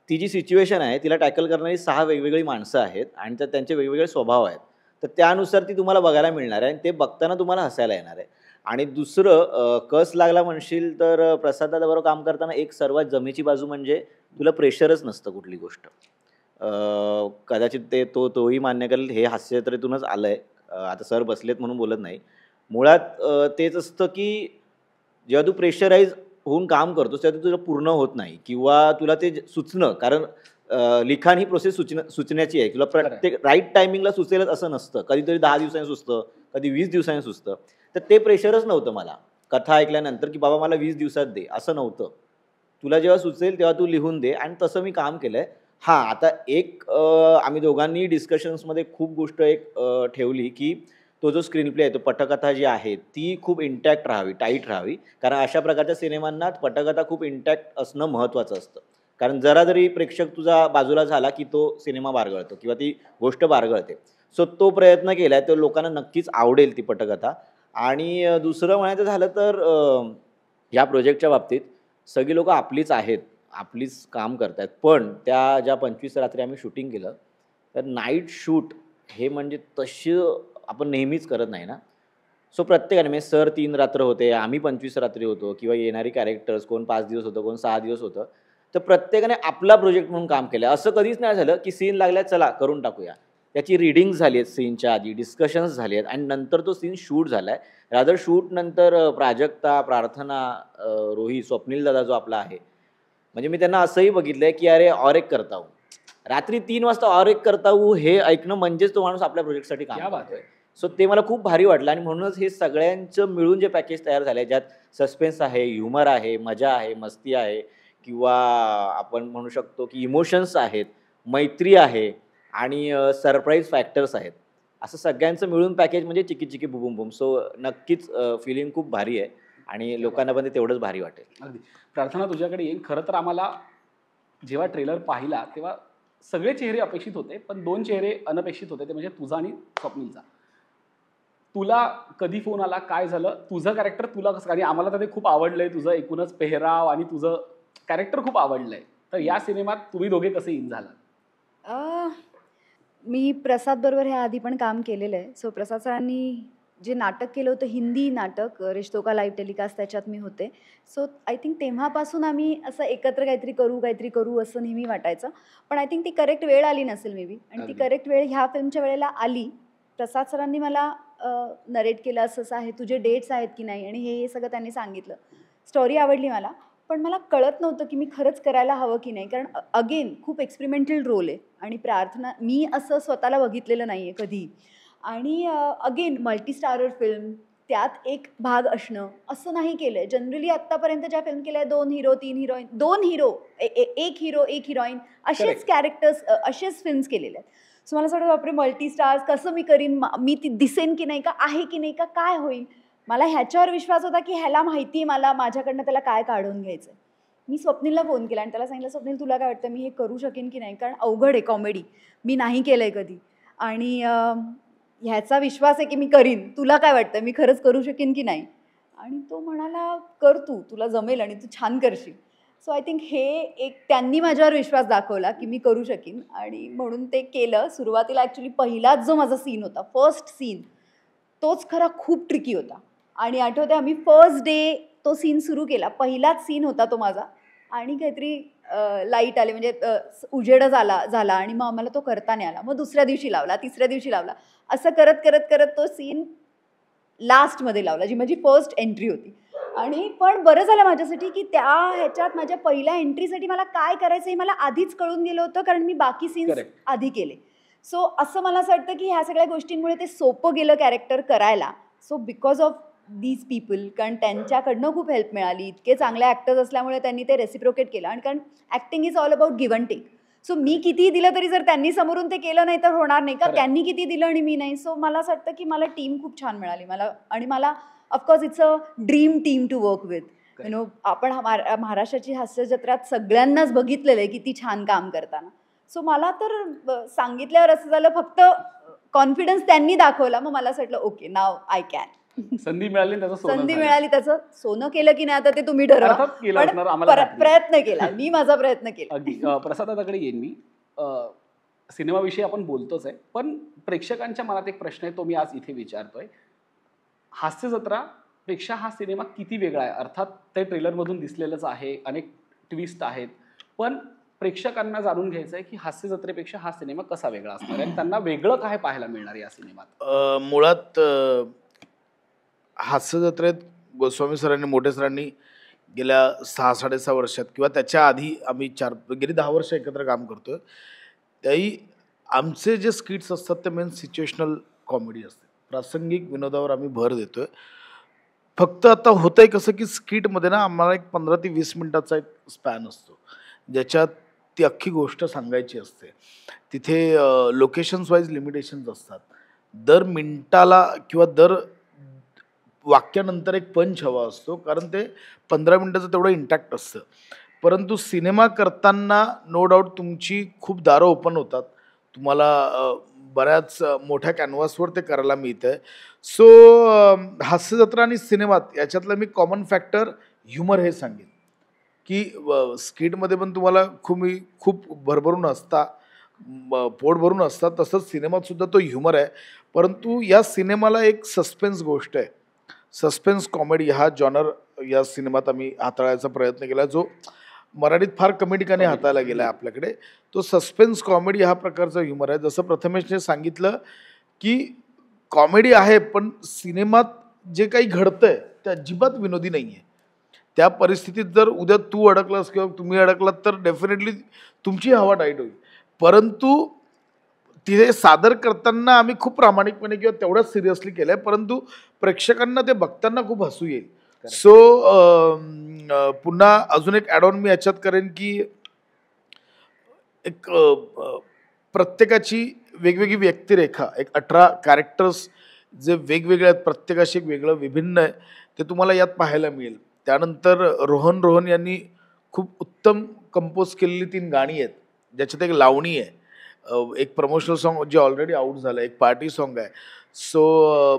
ती जी सिच्युएशन आहे तिला टॅकल करणारी 6 वेगवेगळी माणसं आहेत आणि त्यात त्यांचे वेगवेगळे स्वभाव आहेत. तर त्यानुसार ती तुम्हाला बघायला मिळणार आहे आणि ते बघताना तुम्हाला हसायला येणार आहे. आणि दुसरं कस लागला म्हणशील तर प्रसाददादाबरोबर काम करताना एक सर्वात जमेची बाजू म्हणजे तुला प्रेशरच नसतं कुठली गोष्ट. कदाचित तोही मान्य करेल, हे हास्यजत्रेतूनच आलं आहे. आता सर बसलेत म्हणून बोलत नाही. मुळात तेच असतं की जेव्हा तू प्रेशराईज होऊन काम करतोस तेव्हा तुला पूर्ण होत नाही किंवा तुला ते सुचणं, कारण लिखाण ही प्रोसेस सुचण्याची आहे. तुला प्रत्येक राईट टायमिंगला सुचेलच असं नसतं. कधीतरी 10 दिवसांनी सुचतं, कधी 20 दिवसांनी सुचतं. तर ते प्रेशरच नव्हतं मला कथा ऐकल्यानंतर की बाबा मला 20 दिवसात दे, असं नव्हतं. तुला जेव्हा सुचेल तेव्हा तू लिहून दे आणि तसं मी काम केलं आहे. हां, आता आम्ही दोघांनी डिस्कशन्समध्ये खूप गोष्ट ठेवली की तो जो स्क्रीन प्ले आहे, तो पटकथा जी आहे ती खूप इंटॅक्ट राहावी, टाईट राहावी. कारण अशा प्रकारच्या सिनेमांना पटकथा खूप इंटॅक्ट असणं महत्त्वाचं असतं. कारण जरा जरी प्रेक्षक तुझा बाजूला झाला की तो सिनेमा बारगळतो किंवा ती गोष्ट बारगळते. सो तो प्रयत्न केला आहे, तो लोकांना नक्कीच आवडेल ती पटकथा. आणि दुसरं म्हणायचं झालं तर ह्या प्रोजेक्टच्या बाबतीत सगळी लोकं आपलीच आहेत, आपलीच काम करत आहेत. पण त्या ज्या 25 रात्री आम्ही शूटिंग केलं, तर नाईट शूट हे म्हणजे तसं आपण नेहमीच करत नाही ना. सो प्रत्येकाने म्हणजे सर 3 रात्र होते, आम्ही 25 रात्री होतो किंवा येणारी कॅरेक्टर्स कोण 5 दिवस होतं, कोण 6 दिवस होतं. तर प्रत्येकाने आपला प्रोजेक्ट म्हणून काम केलं. असं कधीच नाही झालं की सीन लागल्या चला करून टाकूया. त्याची रीडिंग झाली आहेत सीनच्या आधी, डिस्कशन्स झाले आहेत आणि नंतर तो सीन शूट झाला आहे. रादर शूट नंतर प्राजक्ता, प्रार्थना, रोही, स्वप्नील दादा जो आपला आहे, म्हणजे मी त्यांना असंही बघितलं आहे की अरे और एक करता हूँ, रात्री 3 वाजता और एक करता हूँ हे ऐकणं म्हणजेच तो माणूस आपल्या प्रोजेक्टसाठी काम करतोय. सो ते मला खूप भारी वाटलं आणि म्हणूनच हे सगळ्यांचं मिळून जे पॅकेज तयार झालं आहे, ज्यात सस्पेन्स आहे, ह्युमर आहे, मजा आहे, मस्ती आहे किंवा आपण म्हणू शकतो की इमोशन्स आहेत, मैत्री आहे आणि सरप्राईज फॅक्टर्स आहेत. असं सगळ्यांचं मिळून पॅकेज म्हणजे चिकी चिकी बुबुम बुम. सो नक्कीच फिलिंग खूप भारी आहे आणि लोकांना पण ते तेवढंच भारी वाटेल. अगदी. प्रार्थना तुझ्याकडे येईल. खरं तर आम्हाला जेव्हा ट्रेलर पाहिला तेव्हा सगळे चेहरे अपेक्षित होते, पण 2 चेहरे अनपेक्षित होते, ते म्हणजे तुझा आणि स्वप्नीलचा. तुला कधी फोन आला, काय झालं, तुझं कॅरेक्टर तुला कसं, आणि आम्हाला तर ते खूप आवडलंय, तुझं एकूणच पेहराव आणि तुझं कॅरेक्टर खूप आवडलंय. तर या सिनेमात तुम्ही दोघे कसे इन झालात? मी प्रसाद बरोबर ह्या आधी पण काम केलेलं आहे. सो प्रसाद सरांनी जे नाटक केलं होतं, हिंदी नाटक रिश्तों का लाईव्ह टेलिकास्ट, त्याच्यात मी होते. सो आय थिंक तेव्हापासून आम्ही असं एकत्र काहीतरी करू असं नेहमी वाटायचं. पण आय थिंक ती करेक्ट वेळ आली नसेल मे बी, आणि ती करेक्ट वेळ ह्या फिल्मच्या वेळेला आली. प्रसाद सरांनी मला नरेट केलं, असं आहे, तुझे डेट्स आहेत की नाही, आणि हे सगळं त्यांनी सांगितलं. स्टोरी आवडली मला, पण मला कळत नव्हतं की मी खरंच करायला हवं की नाही, कारण अगेन खूप एक्सपेरिमेंटल रोल आहे आणि प्रार्थना, मी असं स्वतःला बघितलेलं नाही आहे कधी. आणि अगेन मल्टीस्टारर फिल्म, त्यात एक भाग असणं, असं नाही केलं आहे. जनरली आत्तापर्यंत ज्या फिल्म केल्या आहे, 2 hero 3 heroine, 2 hero, 1 hero 1 heroine, असेच कॅरेक्टर्स, असेच फिल्म्स केलेल्या आहेत. सो मला असं वाटतं, बापरे मल्टीस्टार्स कसं मी करीन, मी ती दिसेन की नाही, का आहे की नाही, का काय होईल. मला ह्याच्यावर विश्वास होता की ह्याला माहिती आहे मला माझ्याकडनं त्याला काय काढून घ्यायचं. मी स्वप्नीलला फोन केला आणि त्याला सांगितलं, स्वप्नील तुला काय वाटतं मी हे करू शकेन की नाही, कारण अवघड आहे कॉमेडी, मी नाही केलं आहे कधी, आणि ह्याचा विश्वास आहे की मी करीन, तुला काय वाटतं मी खरंच करू शकेन की नाही. आणि तो म्हणाला, कर तू, तुला जमेल आणि तू छान करशील. सो आय थिंक हे एक त्यांनी माझ्यावर विश्वास दाखवला की मी करू शकीन, आणि म्हणून ते केलं. सुरुवातीला ॲक्च्युली पहिलाच जो माझा सीन होता, फर्स्ट सीन, तोच खरा खूप ट्रिकी होता. आणि आठवते आम्ही फर्स्ट डे तो सीन सुरू केला, पहिलाच सीन होता तो माझा, आणि काहीतरी लाईट आले, म्हणजे उजेड झाला आणि मग आम्हाला तो करता नाही आला. मग दुसऱ्या दिवशी लावला, तिसऱ्या दिवशी लावला, असं करत करत करत तो सीन लास्टमध्ये लावला, जी माझी फर्स्ट एंट्री होती. आणि पण बरं झालं माझ्यासाठी की त्या ह्याच्यात माझ्या पहिल्या एंट्रीसाठी मला काय करायचं हे मला आधीच कळून गेलं होतं, कारण मी बाकी सीन्स आधी केले. सो असं मला असं वाटतं की ह्या सगळ्या गोष्टींमुळे ते सोपं गेलं कॅरेक्टर करायला. So because of these people, कारण त्यांच्याकडनं खूप हेल्प मिळाली, इतके चांगले ॲक्टर्स असल्यामुळे त्यांनी ते रेसिप्रोकेट केलं. आणि कारण acting is all about give and take. So मी कितीही दिलं तरी जर त्यांनी समोरून ते केलं नाही तर होणार नाही, का त्यांनी किती दिलं आणि मी नाही. सो मला असं वाटतं की मला टीम खूप छान मिळाली मला, आणि मला of course it's a dream team to work with. You know, आपण महाराष्ट्राची हास्य जत्रात सगळ्यांनाच बघितलेलं आहे किती छान काम करताना. सो मला तर सांगितल्यावर असं झालं, फक्त कॉन्फिडन्स त्यांनी दाखवला, मग मला असं वाटलं ओके नाव आय कॅन. संधी मिळाली, त्याचं सोनं केलं की नाही आता ते तुम्ही ठरवा, प्रयत्न केला मी, माझा प्रयत्न केला. अगदी. प्रसादाकडे येईन मी. सिनेमाविषयी आपण बोलतोच आहे, पण प्रेक्षकांच्या मनात एक प्रश्न आहे, तो मी आज इथे विचारतोय. हास्य जत्रापेक्षा हा सिनेमा किती वेगळा आहे? अर्थात ते ट्रेलरमधून दिसलेलंच आहे, अनेक ट्विस्ट आहेत, पण प्रेक्षकांना जाणून घ्यायचं आहे की हास्य जत्रेपेक्षा हा सिनेमा कसा वेगळा असणार आहे, त्यांना वेगळं काय पाहायला मिळणार या सिनेमात. मुळात हास्य जत्रेत गोस्वामी सरांनी, मोठे सरांनी गेल्या 6-6.5 वर्षात किंवा त्याच्या आधी आम्ही गेली 10 वर्ष एकत्र काम करतोय. त्याही आमचे जे स्किट्स असतात ते मेन सिच्युएशनल कॉमेडी असते, प्रासंगिक विनोदावर आम्ही भर देतोय. फक्त आता होतंय कसं की स्किटमध्ये ना आम्हाला एक 15 ते 20 मिनिटाचा एक स्पॅन असतो, ज्याच्यात ती अख्खी गोष्ट सांगायची असते. तिथे लोकेशन्स वाईज लिमिटेशन्स असतात. दर मिनिटाला किंवा दर वाक्यानंतर एक पंच हवा असतो, कारण ते 15 मिनिटाचं तेवढं इंटॅक्ट असतं. परंतु सिनेमा करताना नो डाऊट तुमची खूप दारं ओपन होतात, तुम्हाला बऱ्याच मोठ्या कॅनव्हासवर ते करायला मिळतंय. सो हास्य जत्रा आणि सिनेमात याच्यातलं मी कॉमन फॅक्टर ह्युमर हे सांगेन की स्किटमध्ये पण तुम्हाला खूप भरभरून असता, पोट भरून असतात, तसंच सिनेमात सुद्धा तो ह्युमर आहे. परंतु या सिनेमाला एक सस्पेन्स गोष्ट आहे, सस्पेन्स कॉमेडी हा जॉनर या सिनेमात आम्ही हाताळायचा प्रयत्न केला, जो मराठीत फार कमी ठिकाणी हाताळला गेला आहे आपल्याकडे. तो सस्पेन्स कॉमेडी हा प्रकारचा ह्युमर आहे. जसं प्रथमेशने सांगितलं की कॉमेडी आहे, पण सिनेमात जे काही घडतंय ते अजिबात विनोदी नाही आहे. त्या परिस्थितीत जर उद्या तू अडकलास किंवा तुम्ही अडकलात तर डेफिनेटली तुमची हवा टाईट होईल. परंतु तिथे सादर करताना आम्ही खूप प्रामाणिकपणे किंवा तेवढंच सिरियसली केलंय, परंतु प्रेक्षकांना ते बघताना खूप हसू येईल. सो पुन्हा अजून एक ॲड ऑन मी याच्यात करेन की एक प्रत्येकाची वेगवेगळी व्यक्तिरेखा, एक 18 कॅरेक्टर्स जे वेगवेगळे आहेत, प्रत्येकाशी एक वेगळं विभिन्न आहे, ते तुम्हाला यात पाहायला मिळेल. त्यानंतर रोहन यांनी खूप उत्तम कंपोज केलेली 3 गाणी आहेत, ज्याच्यात एक लावणी आहे, एक प्रमोशनल सॉन्ग जे ऑलरेडी आउट झालं, एक पार्टी सॉन्ग आहे. सो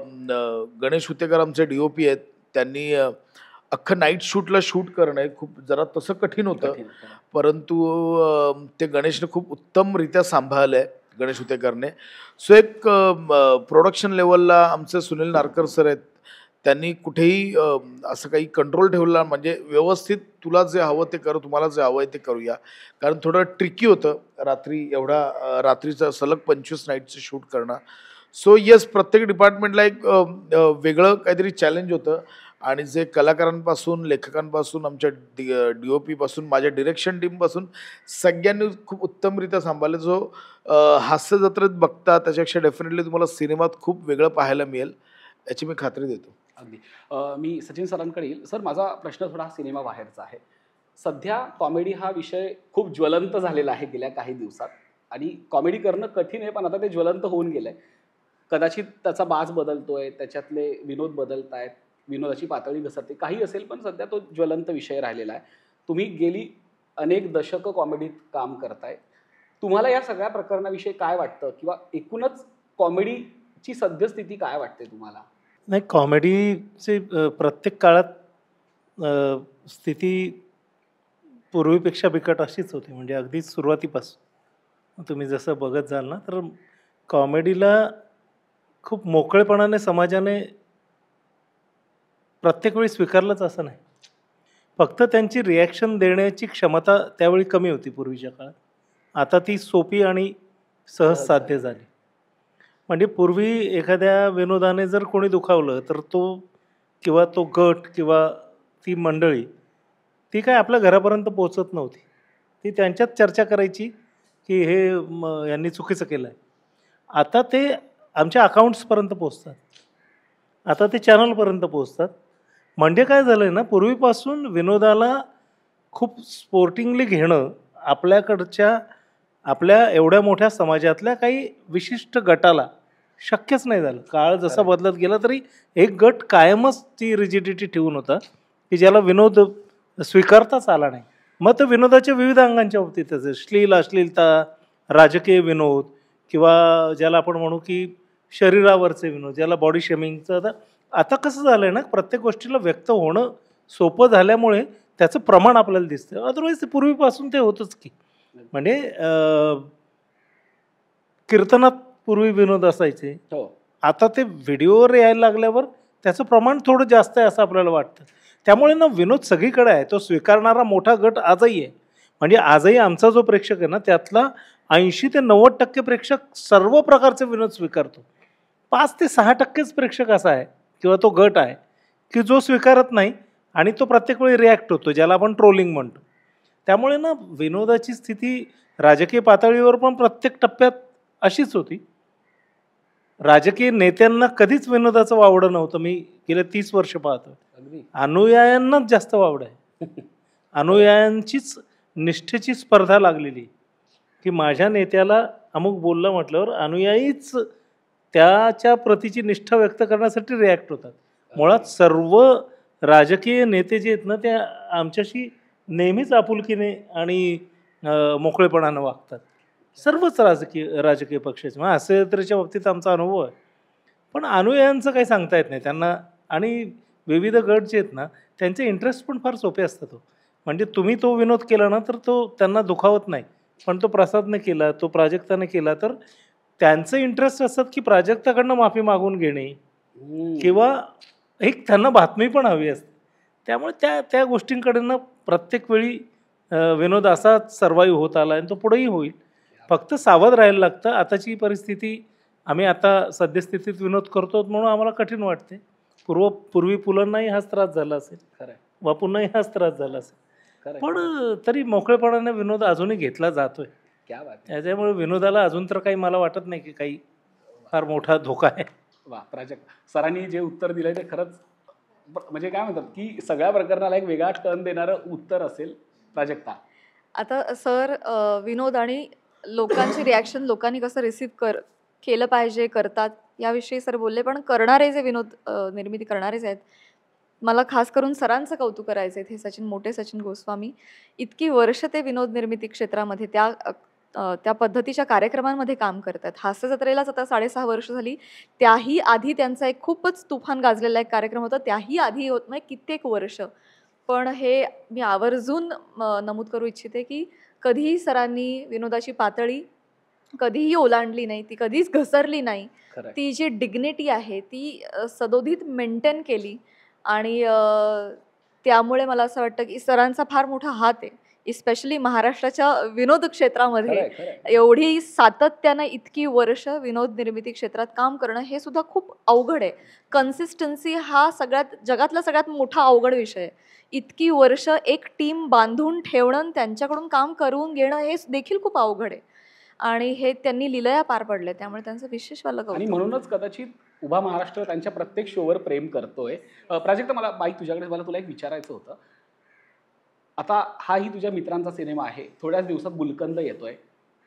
गणेश हुतेकर आमचे DOP आहेत, त्यांनी अख्खं नाईट शूटला शूट करणं खूप जरा तसं कठीण होतं, परंतु ते गणेशने खूप उत्तमरित्या सांभाळलं आहे, गणेश हुतेकरने. सो एक प्रोडक्शन लेवलला आमचे सुनील नारकर सर आहेत, त्यांनी कुठेही असं काही कंट्रोल ठेवला, म्हणजे व्यवस्थित तुला जे हवं ते कर, तुम्हाला जे हवं आहे ते करूया. कारण थोडं ट्रिकी होतं रात्री, एवढा रात्रीचं सलग 25 नाईटचं शूट करणं. सो येस, प्रत्येक डिपार्टमेंटला एक वेगळं काहीतरी चॅलेंज होतं. आणि जे कलाकारांपासून, लेखकांपासून, आमच्या DOP पासून, माझ्या डिरेक्शन टीमपासून सगळ्यांनी खूप उत्तमरित्या सांभाळले. जो हास्य जत्रेत बघता त्याच्यापेक्षा डेफिनेटली तुम्हाला सिनेमात खूप वेगळं पाहायला मिळेल, याची मी खात्री देतो. अगदी. मी सचिन सरांकडे येईल. सर, माझा प्रश्न थोडा सिनेमा बाहेरचा आहे. सध्या कॉमेडी हा विषय खूप ज्वलंत झालेला आहे गेल्या काही दिवसात, आणि कॉमेडी करणं कठीण आहे, पण आता ते ज्वलंत होऊन गेलंय. कदाचित त्याचा बाज बदलतोय, त्याच्यातले विनोद बदलत आहेत, विनोदाची पातळी घसरते, काही असेल, पण सध्या तो ज्वलंत विषय राहिलेला आहे. तुम्ही गेली अनेक दशकं कॉमेडीत काम करताय. तुम्हाला या सगळ्या प्रकरणाविषयी काय वाटतं, किंवा एकूणच कॉमेडीची सद्यस्थिती काय वाटते तुम्हाला? नाही, कॉमेडीची प्रत्येक काळात स्थिती पूर्वीपेक्षा बिकट अशीच होती. म्हणजे अगदी सुरुवातीपासून तुम्ही जसं बघत जाल ना, तर कॉमेडीला खूप मोकळेपणाने समाजाने प्रत्येक वेळी स्वीकारलंच असं नाही. फक्त त्यांची रिॲक्शन देण्याची क्षमता त्यावेळी कमी होती पूर्वीच्या काळात. आता ती सोपी आणि सहज साध्य झाली. म्हणजे पूर्वी एखाद्या विनोदाने जर कोणी दुखावलं तर तो किंवा तो गट किंवा ती मंडळी ती काय आपल्या घरापर्यंत पोहोचत नव्हती. ती त्यांच्यात चर्चा करायची की हे यांनी चुकीचं केलं आहे. आता ते आमच्या अकाउंट्सपर्यंत पोचतात, आता ते चॅनलपर्यंत पोचतात. म्हणजे काय झालं आहे ना, पूर्वीपासून विनोदाला खूप स्पोर्टिंगली घेणं आपल्या एवढ्या मोठ्या समाजातल्या काही विशिष्ट गटाला शक्यच नाही झालं. काळ जसा बदलत गेला तरी एक गट कायमच ती रिजिडिटी ठेवून होता की ज्याला विनोद स्वीकारताच आला नाही. मग तर विनोदाच्या विविध अंगांच्या बाबतीत अश्लीलता, राजकीय विनोद, किंवा ज्याला आपण म्हणू की शरीरावरचे विनोद, ज्याला बॉडी शेमिंगचं. आता कसं झालं आहे ना, प्रत्येक गोष्टीला व्यक्त होणं सोपं झाल्यामुळे त्याचं प्रमाण आपल्याला दिसतं. अदरवाईज ते पूर्वीपासून ते होतंच की. म्हणजे कीर्तनात पूर्वी विनोद असायचे, आता ते व्हिडिओवर यायला लागल्यावर त्याचं प्रमाण थोडं जास्त आहे असं आपल्याला वाटतं. त्यामुळे ना विनोद सगळीकडे आहे, तो स्वीकारणारा मोठा गट आजही आहे. म्हणजे आजही आमचा जो प्रेक्षक आहे ना, त्यातला 80 ते 90% प्रेक्षक सर्व प्रकारचे विनोद स्वीकारतो. 5 ते 6% प्रेक्षक असा आहे किंवा तो गट आहे की जो स्वीकारत नाही आणि तो प्रत्येक वेळी रिॲक्ट होतो, ज्याला आपण ट्रोलिंग म्हणतो. त्यामुळे ना विनोदाची स्थिती राजकीय पातळीवर पण प्रत्येक टप्प्यात अशीच होती. राजकीय नेत्यांना कधीच विनोदाचं वावडं नव्हतं. मी गेले 30 वर्ष पाहतो. अनुयायांनाच जास्त वावडं आहे. अनुयायांचीच निष्ठेची स्पर्धा लागलेली की माझ्या नेत्याला अमुक बोललं म्हटल्यावर अनुयायीच त्याच्या प्रतीची निष्ठा व्यक्त करण्यासाठी रिॲक्ट होतात. मुळात सर्व राजकीय नेते जे आहेत ना, ते आमच्याशी नेहमीच आपुलकीने आणि मोकळेपणानं वागतात. सर्वच राजकीय पक्षाचे. मग असे त्याच्या बाबतीत आमचा अनुभव आहे. पण अनुयायांचं काही सांगता येत नाही त्यांना. आणि विविध गट जे आहेत ना, त्यांचे इंटरेस्ट पण फार सोपे असतात. म्हणजे तुम्ही तो विनोद केला ना तर तो त्यांना दुखावत नाही, पण तो प्रसादने केला, तो प्राजक्ताने केला तर त्यांचं इंटरेस्ट असतात की प्राजक्ताकडनं माफी मागून घेणे किंवा एक त्यांना बातमी पण हवी असते. त्यामुळे त्या गोष्टींकडनं प्रत्येक वेळी विनोद असाच सर्वाईव्ह होत आला आणि तो पुढेही होईल. फक्त सावध राहायला लागतं. आताची परिस्थिती, आम्ही आता सद्यस्थितीत विनोद करतो म्हणून आम्हाला कठीण वाटते. पूर्वी पुलांनाही हाच त्रास झाला असेल, बापूंनाही हाच त्रास झाला असेल, पण तरी मोकळेपणाने विनोद अजूनही घेतला जातोय. क्या बात आहे. त्याच्यामुळे विनोदाला अजून तर काही मला वाटत नाही की काही फार मोठा धोका आहे. वा प्राजक्त, सरांनी जे उत्तर दिलंय ते खरंच म्हणजे काय म्हणतात की सगळ्या प्रकरणाला एक वेगळा टर्न देणारं उत्तर असेल. प्राजक्ता. आता सर विनोद आणि लोकांची रिॲक्शन लोकांनी कसं रिसीव्ह केलं पाहिजे करतात याविषयी सर बोलले, पण करणारे जे विनोद निर्मिती करणारेच आहेत, मला खास करून सरांचं कौतुक करायचं आहे. हे मोठे सचिन गोस्वामी इतकी वर्ष ते विनोद निर्मिती क्षेत्रामध्ये त्या पद्धतीच्या कार्यक्रमांमध्ये काम करतात. हास्य जत्रेलाच आता 6.5 वर्ष झाली. त्याही आधी त्यांचा एक खूपच तुफान गाजलेला एक कार्यक्रम होता, त्याही आधी होत म्हणजे कित्येक वर्ष. पण हे मी आवर्जून नमूद करू इच्छिते की कधीही सरांनी विनोदाची पातळी कधीही ओलांडली नाही, ती कधीच घसरली नाही. ती जी डिग्निटी आहे ती सदोदित मेंटेन केली आणि त्यामुळे मला असं वाटतं की सरांचा फार मोठा हात आहे, इस्पेशली महाराष्ट्राच्या विनोद क्षेत्रामध्ये. एवढी सातत्यानं इतकी वर्ष विनोद निर्मिती क्षेत्रात काम करणं हे सुद्धा खूप अवघड आहे. कन्सिस्टन्सी हा जगातला सगळ्यात मोठा अवघड विषय आहे. इतकी वर्ष एक टीम बांधून ठेवणं, त्यांच्याकडून काम करून घेणं हे देखील खूप अवघड आहे आणि हे त्यांनी लिलया पार पडले. त्यामुळे त्यांचं विशेष वाला आणि म्हणूनच कदाचित उभा महाराष्ट्र त्यांच्या प्रत्येक शोवर प्रेम करतोय. प्राजक्त, मला बाई तुझ्याकडे तुला एक विचारायचं होतं. आता हाही तुझ्या मित्रांचा सिनेमा आहे, थोड्याच दिवसात गुलकंद येतोय.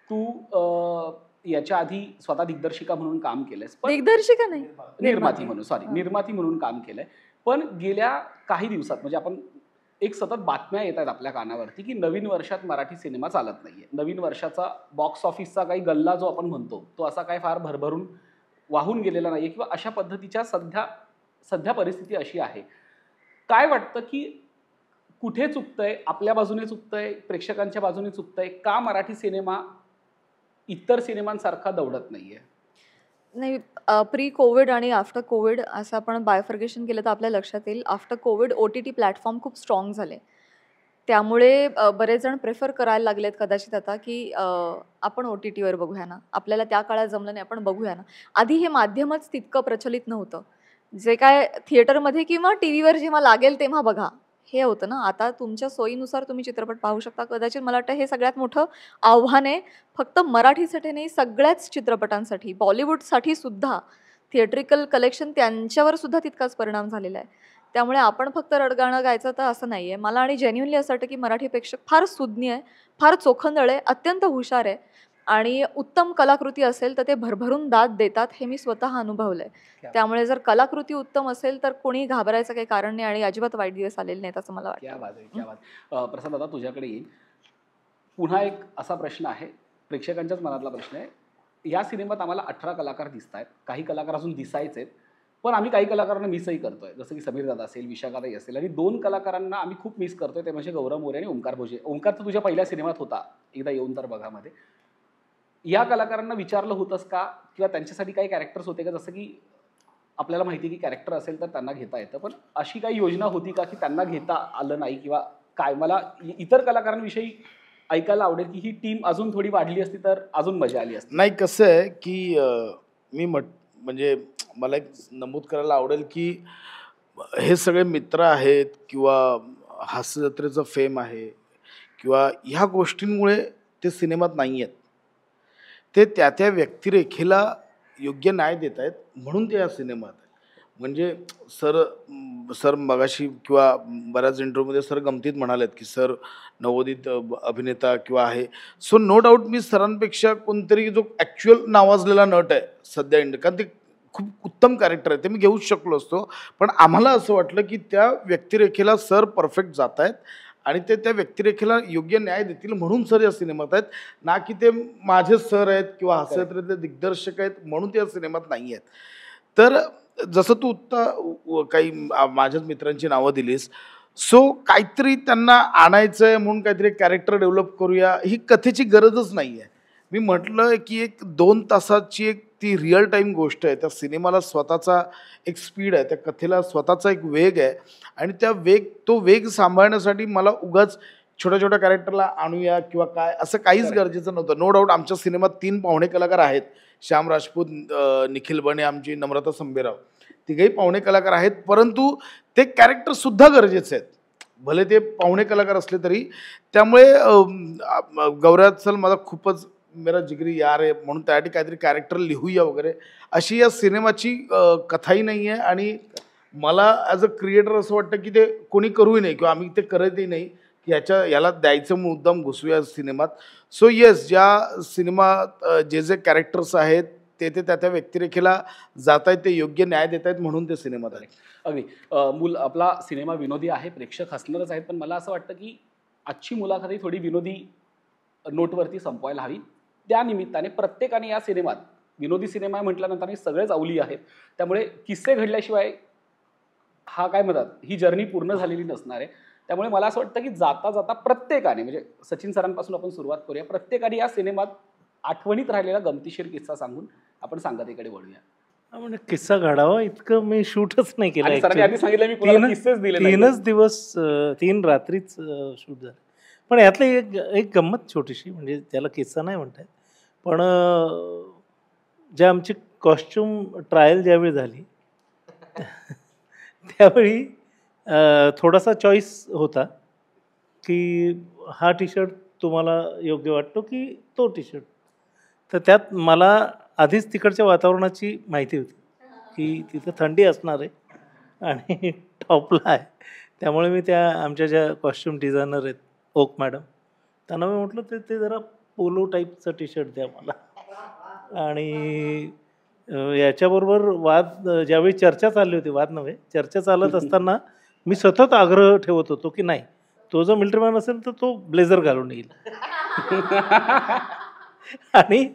तू याच्या आधी स्वतः दिग्दर्शिका म्हणून काम केलंयस, पण दिग्दर्शिका नाही, निर्माती म्हणून काम केलंय. पण गेल्या काही दिवसात म्हणजे आपण एक सतत बातम्या येत आहेत आपल्या कानावरती की नवीन वर्षात मराठी सिनेमा चालत नाहीये. नवीन वर्षाचा बॉक्स ऑफिसचा काही गल्ला जो आपण म्हणतो तो असा काही फार भरभरून वाहून गेलेला नाहीये किंवा अशा पद्धतीच्या सध्या परिस्थिती अशी आहे. काय वाटतं की कुठे चुकतंय? आपल्या बाजूने चुकतंय, प्रेक्षकांच्या बाजूने चुकतंय? का मराठी सिनेमा इतर सिनेमांसारखा दौडत नाहीये? नाही, प्री कोविड आणि आफ्टर कोविड असं आपण बायफर्गेशन केलं तर आपल्या लक्षात येईल. आफ्टर कोविड OTT प्लॅटफॉर्म खूप स्ट्रॉंग झाले. त्यामुळे बरेच जण प्रेफर करायला लागलेत कदाचित आता की आपण OTTवर बघूया ना, आपल्याला त्या काळात जमलं नाही, आपण बघूया ना. आधी हे माध्यमच तितकं प्रचलित नव्हतं. जे काय थिएटरमध्ये किंवा TV वर जेव्हा लागेल तेव्हा बघा हे होतं ना. आता तुमच्या सोयीनुसार तुम्ही चित्रपट पाहू शकता. कदाचित मला वाटतं हे सगळ्यात मोठं आव्हान आहे, फक्त मराठीसाठी नाही, सगळ्याच चित्रपटांसाठी. बॉलिवूडसाठी सुद्धा थिएट्रिकल कलेक्शन त्यांच्यावर सुद्धा तितकाच परिणाम झालेला आहे. त्यामुळे आपण फक्त रडगाणं गायचं तर असं नाही आहे. मला आणि जेन्युनली असं वाटतं की मराठी प्रेक्षक फार सुज्ञ आहे, फार चोखंदळ आहे, अत्यंत हुशार आहे आणि उत्तम कलाकृती असेल तर ते भरभरून दाद देतात, हे मी स्वतः अनुभवलंय. त्यामुळे जर कलाकृती उत्तम असेल तर कोणी घाबरायचं काही कारण नाही आणि अजिबात वाईट दिवस आलेले नाहीत असं मला वाटतं. प्रसाद, दादा तुझ्याकडे येईल. पुन्हा एक असा प्रश्न आहे, प्रेक्षकांच्याच मनातला प्रश्न आहे. या सिनेमात आम्हाला 18 कलाकार दिसत आहेत, काही कलाकार अजून दिसायचे आहेत, पण आम्ही काही कलाकारांना मिसही करतोय, जसं की समीर दादा असेल, विशाखाताई असेल, आणि 2 कलाकारांना आम्ही खूप मिस करतोय, ते म्हणजे गौरव मोरे आणि ओंकार भोजे. ओंकार तर तुझ्या पहिल्या सिनेमात होता, एकदा येऊन तर बघामध्ये. या कलाकारांना विचारलं होतंस का, किंवा त्यांच्यासाठी काही कॅरेक्टर्स होते का? जसं की आपल्याला माहिती आहे की कॅरेक्टर असेल तर त्यांना घेता येतं, पण अशी काही योजना होती का की त्यांना घेता आलं नाही, किंवा काय? मला इतर कलाकारांविषयी ऐकायला आवडेल की ही टीम अजून थोडी वाढली असती तर अजून मजा आली असती. नाही, कसं आहे की मी म्हणजे मला एक नमूद करायला आवडेल की हे सगळे मित्र आहेत किंवा हास्य जत्रेचं फेम आहे किंवा ह्या गोष्टींमुळे ते सिनेमात नाही आहेत. ते त्या व्यक्तिरेखेला योग्य न्याय देत आहेत म्हणून ते या सिनेमात आहे. म्हणजे सर मगाशी किंवा बऱ्याच इंटरव्ह्यूमध्ये सर गमतीत म्हणालेत की सर नवोदित अभिनेता किंवा आहे. सो नो डाऊट मी सरांपेक्षा कोणतरी जो ॲक्च्युअल नावाजलेला नट आहे सध्या कारण ते खूप उत्तम कॅरेक्टर आहे, ते मी घेऊच शकलो असतो. पण आम्हाला असं वाटलं की त्या व्यक्तिरेखेला सर परफेक्ट जात आहेत आणि ते त्या व्यक्तिरेखेला योग्य न्याय देतील म्हणून सर या सिनेमात आहेत, ना की ते माझे सर आहेत किंवा हास्यचित्रातले दिग्दर्शक आहेत म्हणून ते या सिनेमात नाही आहेत. तर जसं तू काही माझ्याच मित्रांची नावं दिलीस, सो काहीतरी त्यांना आणायचं आहे म्हणून काहीतरी कॅरेक्टर डेव्हलप करूया, ही कथेची गरजच नाही आहे. मी म्हटलं की एक 2 तासाची एक ती रिअल टाईम गोष्ट आहे. त्या सिनेमाला स्वतःचा एक स्पीड आहे, त्या कथेला स्वतःचा एक वेग आहे आणि तो वेग सांभाळण्यासाठी मला उगाच छोट्या छोट्या कॅरेक्टरला आणूया किंवा काय असं काहीच गरजेचं नव्हतं. नो डाऊट आमच्या सिनेमात 3 पाहुणे कलाकार आहेत, श्याम राजपूत, निखिल बने, आमची नम्रता संभेराव, तिघही पाहुणे कलाकार आहेत. परंतु ते कॅरेक्टर सुद्धा गरजेचे आहेत, भले ते पाहुणे कलाकार असले तरी. त्यामुळे गौऱ्या चल माझा खूपच मेरा जिगरी यार आहे म्हणून त्यासाठी काहीतरी कॅरेक्टर लिहूया वगैरे, अशी या सिनेमाची कथाही नाही आहे. आणि मला ॲज अ क्रिएटर असं वाटतं की ते कोणी करूही नाही किंवा आम्ही ते करतही नाही की याला द्यायचं मुद्दाम घुसूया सिनेमात. सो येस, ज्या सिनेमात जे जे कॅरेक्टर्स आहेत ते त्या त्या व्यक्तिरेखेला जात आहेत, ते योग्य न्याय देत आहेत म्हणून ते सिनेमात आहे. अगदी मूल आपला सिनेमा विनोदी आहे, प्रेक्षक हसणारच आहेत, पण मला असं वाटतं की आजची मुलाखतही थोडी विनोदी नोटवरती संपवायला हवी. त्या निमित्ताने प्रत्येकाने या सिनेमात, विनोदी सिनेमा म्हटल्यानंतर सगळेच अवली आहेत, त्यामुळे किस्से घडल्याशिवाय हा काय म्हणतात ही जर्नी पूर्ण झालेली नसणार आहे. त्यामुळे मला असं वाटतं की जाता जाता प्रत्येकाने, म्हणजे सचिन सरांपासून आपण सुरुवात करूया, प्रत्येकाने या सिनेमात आठवणीत राहिलेला गमतीशीर किस्सा सांगून आपण सांगतेकडे वळूया. म्हणजे किस्सा घडावा इतकं मी शूटच नाही केलं. आणि सरांनी आधी सांगितलं मी कुणाला किस्सेच दिले नाही. 3 दिवस 3 रात्रीच शूट झालं. पण यातली एक गंमत छोटीशी, म्हणजे त्याला किस्सा नाही म्हणतायत, पण ज्या आमची कॉस्ट्युम ट्रायल ज्यावेळी झाली त्यावेळी थोडासा चॉईस होता की हा टी शर्ट तुम्हाला योग्य वाटतो की तो टी शर्ट. तर त्यात मला आधीच तिकडच्या वातावरणाची माहिती होती की तिथं थंडी असणार आहे आणि टॉपला आहे. त्यामुळे मी त्या आमच्या ज्या कॉस्ट्युम डिझायनर आहेत ओक मॅडम, त्यांना मी म्हटलं ते जरा पोलो टाईपचं टी शर्ट द्या मला. आणि याच्याबरोबर वाद ज्यावेळी चर्चा चालली होती, वाद नव्हे, चर्चा चालत असताना मी सतत आग्रह ठेवत होतो की नाही, तो जर मिलिटरीमॅन असेल तर तो ब्लेझर घालून येईल. आणि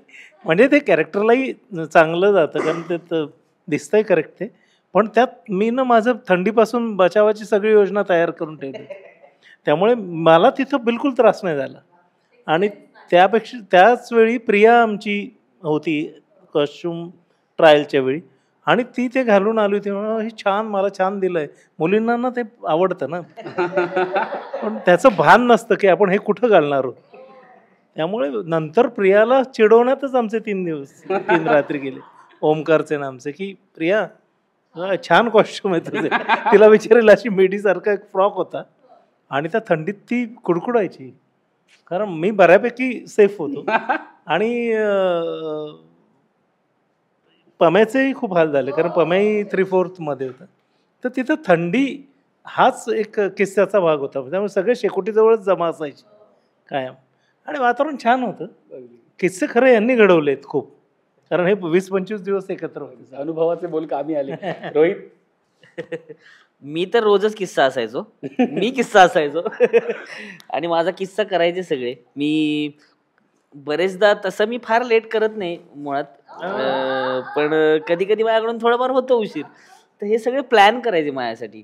म्हणजे ते कॅरेक्टरलाही चांगलं जातं, कारण ते दिसतंय करेक्ट ते. पण त्यात मी माझं थंडीपासून बचावाची सगळी योजना तयार करून ठेवली, त्यामुळे मला तिथं बिलकुल त्रास नाही झाला. आणि त्यापेक्षा त्याच वेळी प्रिया आमची होती कॉस्ट्युम ट्रायलच्या वेळी, आणि ती ते घालून आली होती. हे छान, मला छान दिलंय. मुलींना ना ते आवडतं ना, पण त्याचं भान नसतं की आपण हे कुठं घालणार आहोत. त्यामुळे नंतर प्रियाला चिडवण्यातच आमचे 3 रात्री गेले, ओमकारचे ना आमचे, की प्रिया छान कॉस्ट्युम आहे तुझे. तिला विचारेल अशी मेडीसारखा एक फ्रॉक होता, आणि त्या थंडीत ती कुडकुडायची, कारण मी बऱ्यापैकी सेफ होतो. आणि पम्याचेही खूप हाल झाले, कारण पम्याही 3/4 मध्ये होता. तर तिथं थंडी हाच एक किस्स्याचा भाग होता. त्यामुळे सगळे शेकोटीजवळच जमा असायचे कायम, आणि वातावरण छान होतं. किस्से खरे यांनी घडवलेत खूप, कारण हे 20-25 दिवस एकत्र होते. अनुभवाचे बोल कामी आले. रोहित? मी तर रोजच किस्सा असायचो, मी किस्सा असायचो आणि माझा किस्सा करायचे सगळे. मी बरेचदा, तसं मी फार लेट करत नाही मुळात, पण कधी कधी माझ्याकडून थोडंफार होतं उशीर, तर हे सगळे प्लॅन करायचे माझ्यासाठी.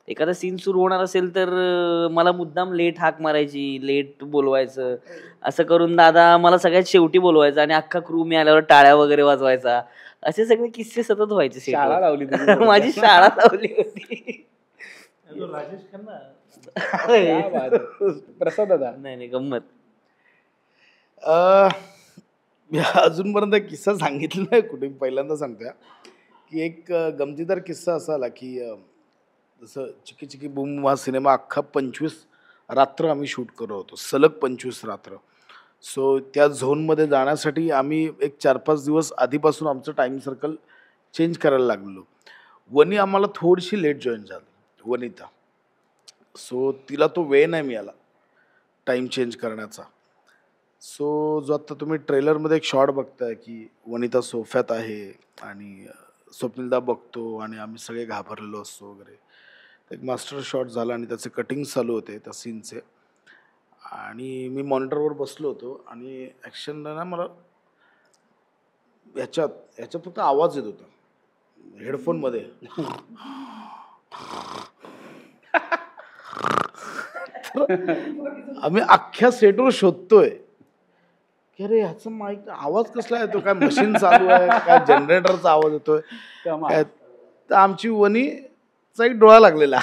एखादा सीन सुरू होणार असेल तर मला मुद्दाम लेट हाक मारायची, लेट बोलवायचं, असं करून दादा मला सगळ्यात शेवटी बोलवायचं आणि अख्खा क्रू मी आल्यावर टाळ्या वगैरे वाजवायचा. असे सगळे किस्से सतत व्हायचे. शाळा लावली माझी शाळा लावली होती. राजेश खन्ना, प्रसाद दादा? नाही गंमत. अजूनपर्यंत किस्सा सांगितला नाही कुठे, पहिल्यांदा सांगतोय की एक गमतीदार किस्सा असा आला की जसं चिकी चिकी बूम हा सिनेमा अख्खा 25 रात्र आम्ही शूट करत होतो, सलग 25 रात्र. सो त्या झोनमध्ये जाण्यासाठी आम्ही एक 4-5 दिवस आधीपासून आमचं टाईम सर्कल चेंज करायला लागलो. वनी आम्हाला थोडीशी लेट जॉईन झाली, वनिता. सो तिला तो वेळ नाही मिळाला टाईम चेंज करण्याचा. सो जो आत्ता तुम्ही ट्रेलरमध्ये एक शॉट बघताय की वनिता सोफ्यात आहे आणि स्वप्नीलदा बघतो आणि आम्ही सगळे घाबरलेलो असतो वगैरे, एक मास्टर शॉट झाला आणि त्याचे कटिंग चालू होते त्या सीनचे. आणि मी मॉनिटरवर बसलो होतो आणि ॲक्शनला ना मला ह्याच्यात फक्त आवाज येत होता हेडफोनमध्ये. आम्ही अख्ख्या सेटवर शोधतोय की अरे ह्याचा माईक आवाज कसला येतो, काय मशीन चालू आहे, काय जनरेटरचा आवाज येतोय काय. तर आमची वनीचा एक डोळा लागलेला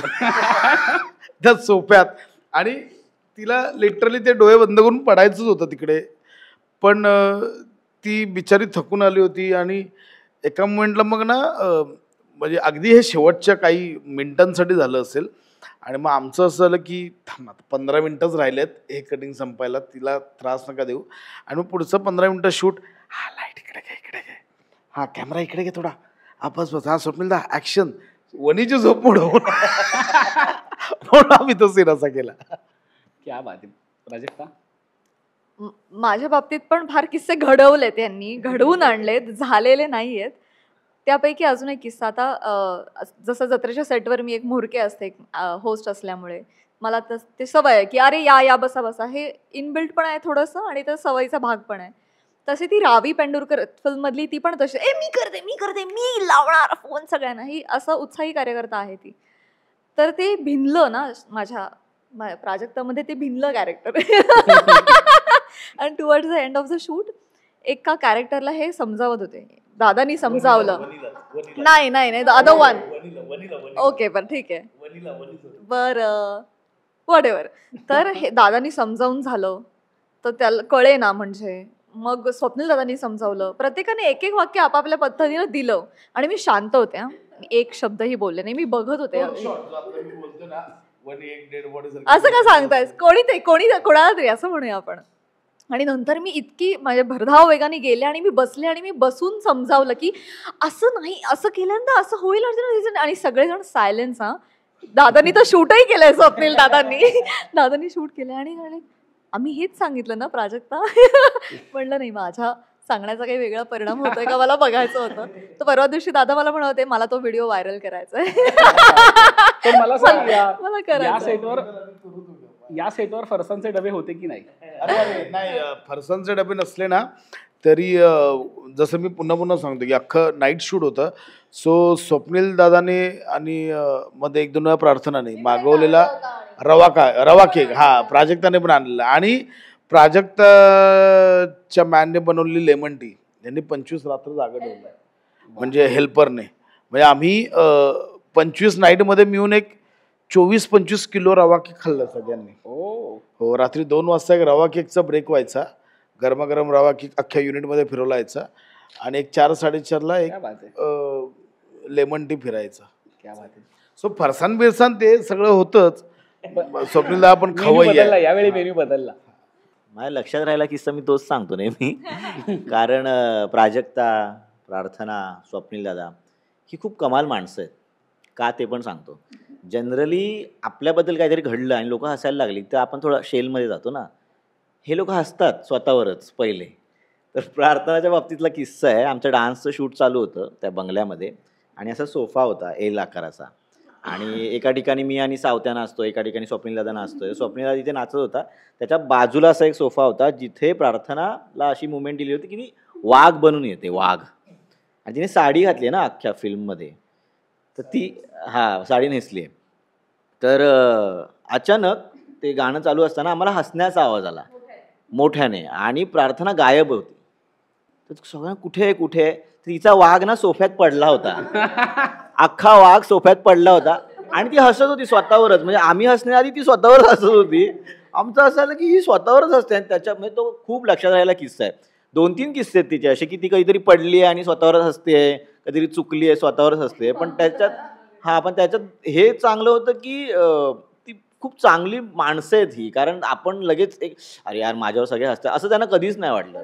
त्या सोफ्यात, आणि तिला लिटरली ते डोळे बंद करून पडायचंच होतं तिकडे. पण ती बिचारी थकून आली होती आणि एका मोमेंटला मग ना म्हणजे अगदी हे शेवटच्या काही मिनिटांसाठी झालं असेल, आणि मग आमचं असं झालं की थांब आता 15 मिनिटंच राहिलेत हे कटिंग संपायला, तिला त्रास नका देऊ. आणि मग पुढचं 15 मिनिटं शूट, हा लाईट इकडे घे, इकडे घे, हा कॅमेरा इकडे घे थोडा, हा बस बस, हा स्वप्नीलदा ॲक्शन, वनीची झोप मोडवून म्हणून आम्ही तो सीन असा केला. क्या बात आहे. प्राजक्ता? माझ्या बाबतीत पण फार किस्से घडवलेत त्यांनी, घडवून आणलेत, झालेले नाहीयेत. त्यापैकी अजून एक किस्सा, आता जसं जत्रेच्या सेटवर मी एक म्होरके असते होस्ट असल्यामुळे मला ते सवय आहे की अरे या बसा बसा, हे इनबिल्ट पण आहे थोडंसं आणि त्या सवयीचा भाग पण आहे. तशी ती रावी पेंडुरकर फिल्ममधली ती पण तशी, मी करते, मी लावणार फोन सगळ्यांना, ही असं उत्साही कार्यकर्ता आहे ती. तर ते भिनलं ना माझ्या प्राजक्तामध्ये, ते भिनलं कॅरेक्टर. आणि towards the end of the shoot एका कॅरेक्टरला हे समजावत होते, दादानी समजावलं. नाही अदर वन. ओके पण ठीक आहे, बरं व्हॉटएव्हर. तर हे दादानी समजावून झालं तर त्याला कळे ना, म्हणजे मग स्वप्नील दादांनी समजावलं, प्रत्येकाने एक एक वाक्य आपापल्या पद्धतीनं दिलं आणि मी शांत होते. एक शब्दही बोलले नाही, मी बघत होते. असं का सांगतायस, कोणाला तरी असं म्हणूया आपण. आणि नंतर मी इतकी माझ्या भरधाव वेगाने गेले आणि मी बसले आणि मी बसून समजावलं की असं नाही, असं केल्यानंतर असं होईल. आणि सगळेजण सायलेन्स. दादांनी तर शूटही केलंय, स्वप्नील दादांनी शूट केलंय. आणि आम्ही हेच सांगितलं ना प्राजक्ता. म्हणलं नाही, माझ्या सांगण्याचा काही वेगळा परिणाम होतोय का मला बघायचं होतं. तर परवा दिवशी दादा मला म्हणत होते मला तो व्हिडिओ व्हायरल करायचा आहे. मला सांग, मला करायचं. या सेटवर फरसांचे डबे होते की नाही? नाही, फरसांचे डबे नसले ना तरी जसं मी पुन्हा सांगतो की अख्खं नाईट शूट होतं. सो स्वप्नील दादाने आणि मध्ये 1-2 वेळा प्रार्थनाने मागवलेला रवा केक हा प्राजक्ताने पण आणलेला, आणि प्राजक्ताच्या मॅनने बनवलेली लेमन टी यांनी 25 रात्र जागा ठेवला, म्हणजे हेल्परने. म्हणजे आम्ही 25 नाईटमध्ये मिळून एक 24-25 किलो रवा केक खाल्ला सगळ्यांनी. हो, रात्री 2 वाजता एक रवा केकचा ब्रेक व्हायचा, गरमागरम रवा केक अख्ख्या युनिटमध्ये फिरवला यायचा, आणि एक 4-4:30ला एक लेमन टी फिरायचा. सो फरसान बिरसान ते सगळं होतंच. स्वप्नीलला आपण खवय्या, यावेळी मेन्यू बदलला. माझ्या लक्षात राहिला किस्सा मी तोच सांगतो नेहमी. कारण प्राजक्ता, प्रार्थना, स्वप्नील दादा ही खूप कमाल माणसं आहेत. का ते पण सांगतो. जनरली आपल्याबद्दल काहीतरी घडलं आणि लोक हसायला लागली तर आपण थोडं शेलमध्ये जातो ना. हे लोक हसतात स्वतःवरच पहिले. तर प्रार्थनाच्या बाबतीतला किस्सा आहे. आमचं डान्सचं शूट चालू होतं त्या बंगल्यामध्ये, आणि असा सोफा होता एल आकाराचा, आणि एका ठिकाणी मी आणि सावत्या नाचतो, एका ठिकाणी स्वप्नील दादा नाचतोय. स्वप्नील दादा जिथे नाचत होता त्याच्या बाजूला असा एक सोफा होता जिथे प्रार्थनाला अशी मुवमेंट दिली होती की ती वाघ बनून येते, वाघ. आणि तिने साडी घातली ना अख्ख्या फिल्ममध्ये, तर ती साडी नेसली आहे. तर अचानक ते गाणं चालू असताना आम्हाला हसण्याचा आवाज आला मोठ्याने, आणि प्रार्थना गायब होती. तर सगळ्यांना कुठे तिचा वाघ ना सोफ्यात पडला होता. अख्खा वाघ सोफ्यात पडला होता आणि ती हसत होती स्वतःवरच. म्हणजे आम्ही हसण्याआधी ती स्वतःवरच हसत होती. आमचं असं आलं की ही स्वतःवरच हसते. आणि त्याच्यामध्ये तो खूप लक्षात राहिला किस्सा आहे. 2-3 किस्से आहेत तिचे असे की ती कधीतरी पडली आहे आणि स्वतःवरच हसते, कधीतरी चुकली आहे स्वतःवरच हसते. पण त्याच्यात हे चांगलं होतं की ती खूप चांगली माणसं आहेत ही. कारण आपण लगेच एक अरे यार माझ्यावर सगळे हसतात असं त्यांना कधीच नाही वाटलं.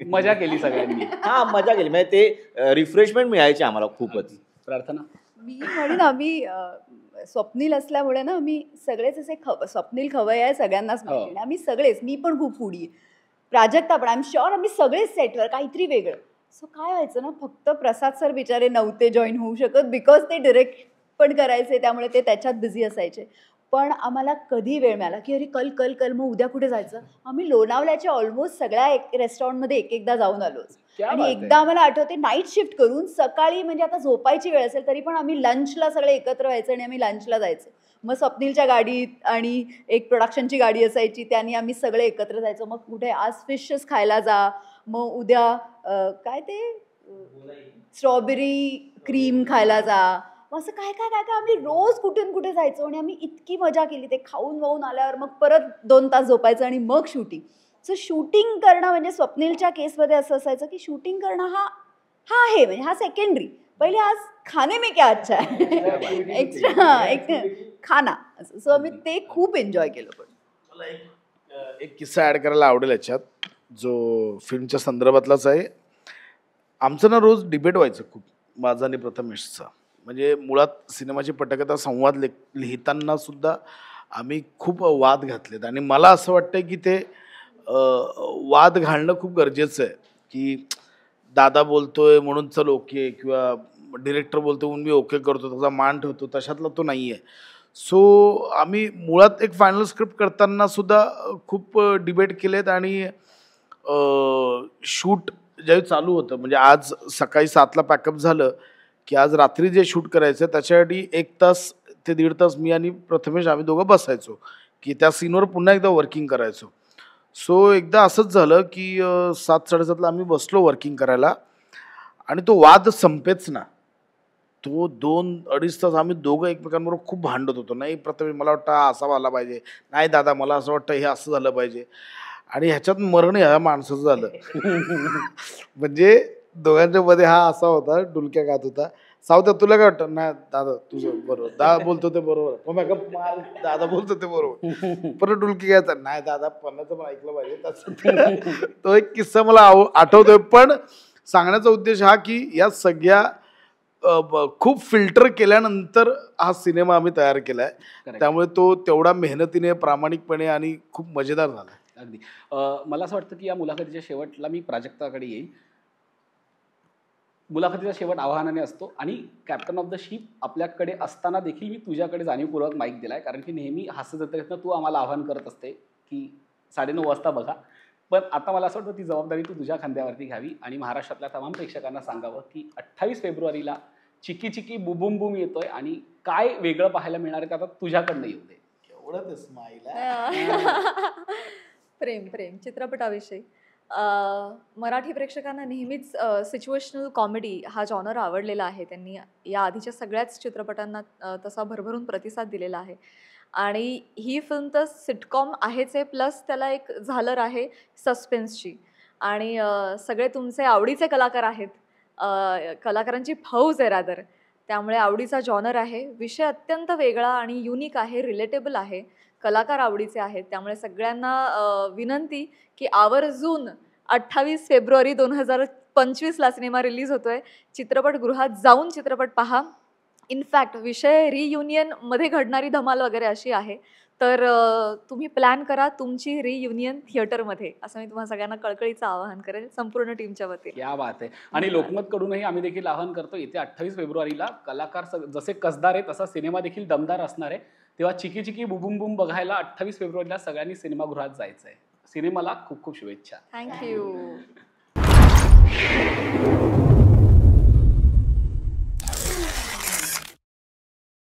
मजा केली सगळ्यांनी. मजा केली. म्हणजे ते रिफ्रेशमेंट मिळायची आम्हाला खूपच. प्रार्थना? मी म्हणून आम्ही स्वप्नील असल्यामुळे ना आम्ही सगळेच असे स्वप्नील खवय्ये आहे सगळ्यांनाच माहिती. आम्ही सगळेच, मी पण खूप फूडी, प्राजक्ता पण, आय एम शुअर आम्ही सगळेच सेटवर काहीतरी वेगळं. सो काय व्हायचं ना, फक्त प्रसाद सर बिचारे नव्हते जॉईन होऊ शकत बिकॉज ते डिरेक्ट पण करायचे, त्यामुळे ते त्याच्यात बिझी असायचे. पण आम्हाला कधी वेळ मिळाला की अरे कल मग उद्या कुठे जायचं. आम्ही लोणावल्याच्या ऑलमोस्ट सगळ्या रेस्टॉरंटमध्ये एकदा जाऊन आलोच. आणि एकदा आम्हाला आठवते नाईट शिफ्ट करून सकाळी, म्हणजे आता झोपायची वेळ असेल तरी पण आम्ही लंचला सगळे एकत्र व्हायचं आणि आम्ही लंचला जायचो. मग स्वप्नीलच्या गाडीत आणि एक प्रोडक्शनची गाडी असायची, त्यांनी आम्ही सगळे एकत्र जायचो. मग कुठे आज फिशच खायला जा, मग उद्या काय ते स्ट्रॉबेरी क्रीम खायला जा, असं काय काय काय काय आम्ही रोज कुठून कुठे जायचो. आणि आम्ही इतकी मजा केली. ते खाऊन वाहून आल्यावर मग परत 2 तास झोपायचं आणि मग शूटिंग. सो शूटिंग करणं म्हणजे स्वप्नीलच्या केसमध्ये असं असायचं की शूटिंग करणं हा आहे, म्हणजे हा सेकंडरी. पहिले आज खाने में क्या अच्छा आहे एक्स्ट्रा एक खाना. सो आम्ही ते खूप एन्जॉय केलं. पण मला एक किस्सा ऍड करायला आवडेल याच्यात, जो फिल्मच्या संदर्भातलाच आहे. आमचं ना रोज डिबेट व्हायचं खूप, माझा आणि प्रथमेशचा. म्हणजे मुळात सिनेमाची पटकथा संवाद लिहिताना सुद्धा आम्ही खूप वाद घातलेत. आणि मला असं वाटतंय की ते वाद घालणं खूप गरजेचं आहे. की दादा बोलतोय म्हणून चल ओके, किंवा डिरेक्टर बोलतो म्हणून मी ओके करतो, त्याचा मान ठेवतो, तशातला तो नाही आहे. सो आम्ही मुळात एक फायनल स्क्रिप्ट करताना सुद्धा खूप डिबेट केलेत. आणि शूट ज्यावेळी चालू होतं, म्हणजे आज सकाळी 7ला पॅकअप झालं की आज रात्री जे शूट करायचं त्याच्यासाठी 1 तास ते 1.5 तास मी आणि प्रथमेश आम्ही दोघं बसायचो की त्या सीनवर पुन्हा एकदा वर्किंग करायचो. सो एकदा असंच झालं की 7-7:30ला आम्ही बसलो वर्किंग करायला आणि तो वाद संपेच ना. तो 2-2.5 तास आम्ही दोघं एकमेकांबरोबर खूप भांडत होतो. नाही प्रथमेश मला वाटतं हा असा झाला पाहिजे, नाही दादा मला असं वाटतं हे असं झालं पाहिजे. आणि ह्याच्यात मरण ह्या माणसाचं झालं. म्हणजे दोघांच्या मध्ये हा असा होता, डुलक्या गात होता. सावत्या तुला काय वाटतं? नाही दादा तुझं बरोबर, दादा बोलतो ते बरोबर, दादा बोलतो ते बरोबर. परत डुलकी घ्यायचा, नाही दादा पन्नाचं पण ऐकलं पाहिजे. तो एक किस्सा मला आठवतोय. पण सांगण्याचा उद्देश हा की या सगळ्या खूप फिल्टर केल्यानंतर हा सिनेमा आम्ही तयार केलाय. त्यामुळे तो तेवढा मेहनतीने, प्रामाणिकपणे आणि खूप मजेदार झाला. अगदी. मला असं वाटतं की या मुलाखतीच्या शेवटला मी प्राजक्ताकडे येईल. मुलाखतीचा शेवट आव्हानाने असतो आणि कॅप्टन ऑफ द शिप आपल्याकडे असताना देखील मी तुझ्याकडे जाणीवपूर्वक माईक दिलाय, कारण की नेहमी हास्य जत्रेतनं तू आम्हाला आव्हान करत असते की 9:30 वाजता बघा. पण आता मला असं वाटतं ती जबाबदारी तू तुझ्या खांद्यावरती घ्यावी आणि महाराष्ट्रातल्या तमाम प्रेक्षकांना सांगावं की 28 फेब्रुवारीला चिकी चिकी बुबुम बुम येतोय आणि काय वेगळं पाहायला मिळणार आहे ते आता तुझ्याकडनं येऊ दे. एवढं स्माईल प्रेम प्रेम चित्रपटाविषयी मराठी प्रेक्षकांना नेहमीच सिच्युएशनल कॉमेडी हा जॉनर आवडलेला आहे. त्यांनी या आधीच्या सगळ्याच चित्रपटांना तसा भरभरून प्रतिसाद दिलेला आहे आणि ही फिल्म तर सिटकॉम आहेच आहे, प्लस त्याला एक झालर आहे सस्पेन्सची. आणि सगळे तुमचे आवडीचे कलाकार आहेत, कलाकारांची फौज आहे रादर. त्यामुळे आवडीचा जॉनर आहे, विषय अत्यंत वेगळा आणि युनिक आहे, रिलेटेबल आहे, कलाकार आवडीचे आहेत. त्यामुळे सगळ्यांना विनंती की आवर्जून 28 फेब्रुवारी 2025ला सिनेमा रिलीज होतोय. चित्रपटगृहात जाऊन चित्रपट पहा. इनफॅक्ट विषय रियुनियनमध्ये घडणारी धमाल वगैरे अशी आहे, तर तुम्ही प्लॅन करा तुमची रियुनियन थिएटरमध्ये, असं मी तुम्हाला सगळ्यांना कळकळीचं आवाहन करेल संपूर्ण टीमच्या वतीने. क्या बात आहे. आणि लोकमतकडूनही आम्ही देखील आवाहन करतो, येत्या 28 फेब्रुवारीला कलाकार जसे कसदार आहे तसा सिनेमा देखील दमदार असणार आहे. तेव्हा चिकी चिकी बुबुम बुम बघायला 28 फेब्रुवारीला सगळ्यांनी सिनेमागृहात जायचं आहे. सिनेमाला खूप खूप शुभेच्छा. थँक्यू.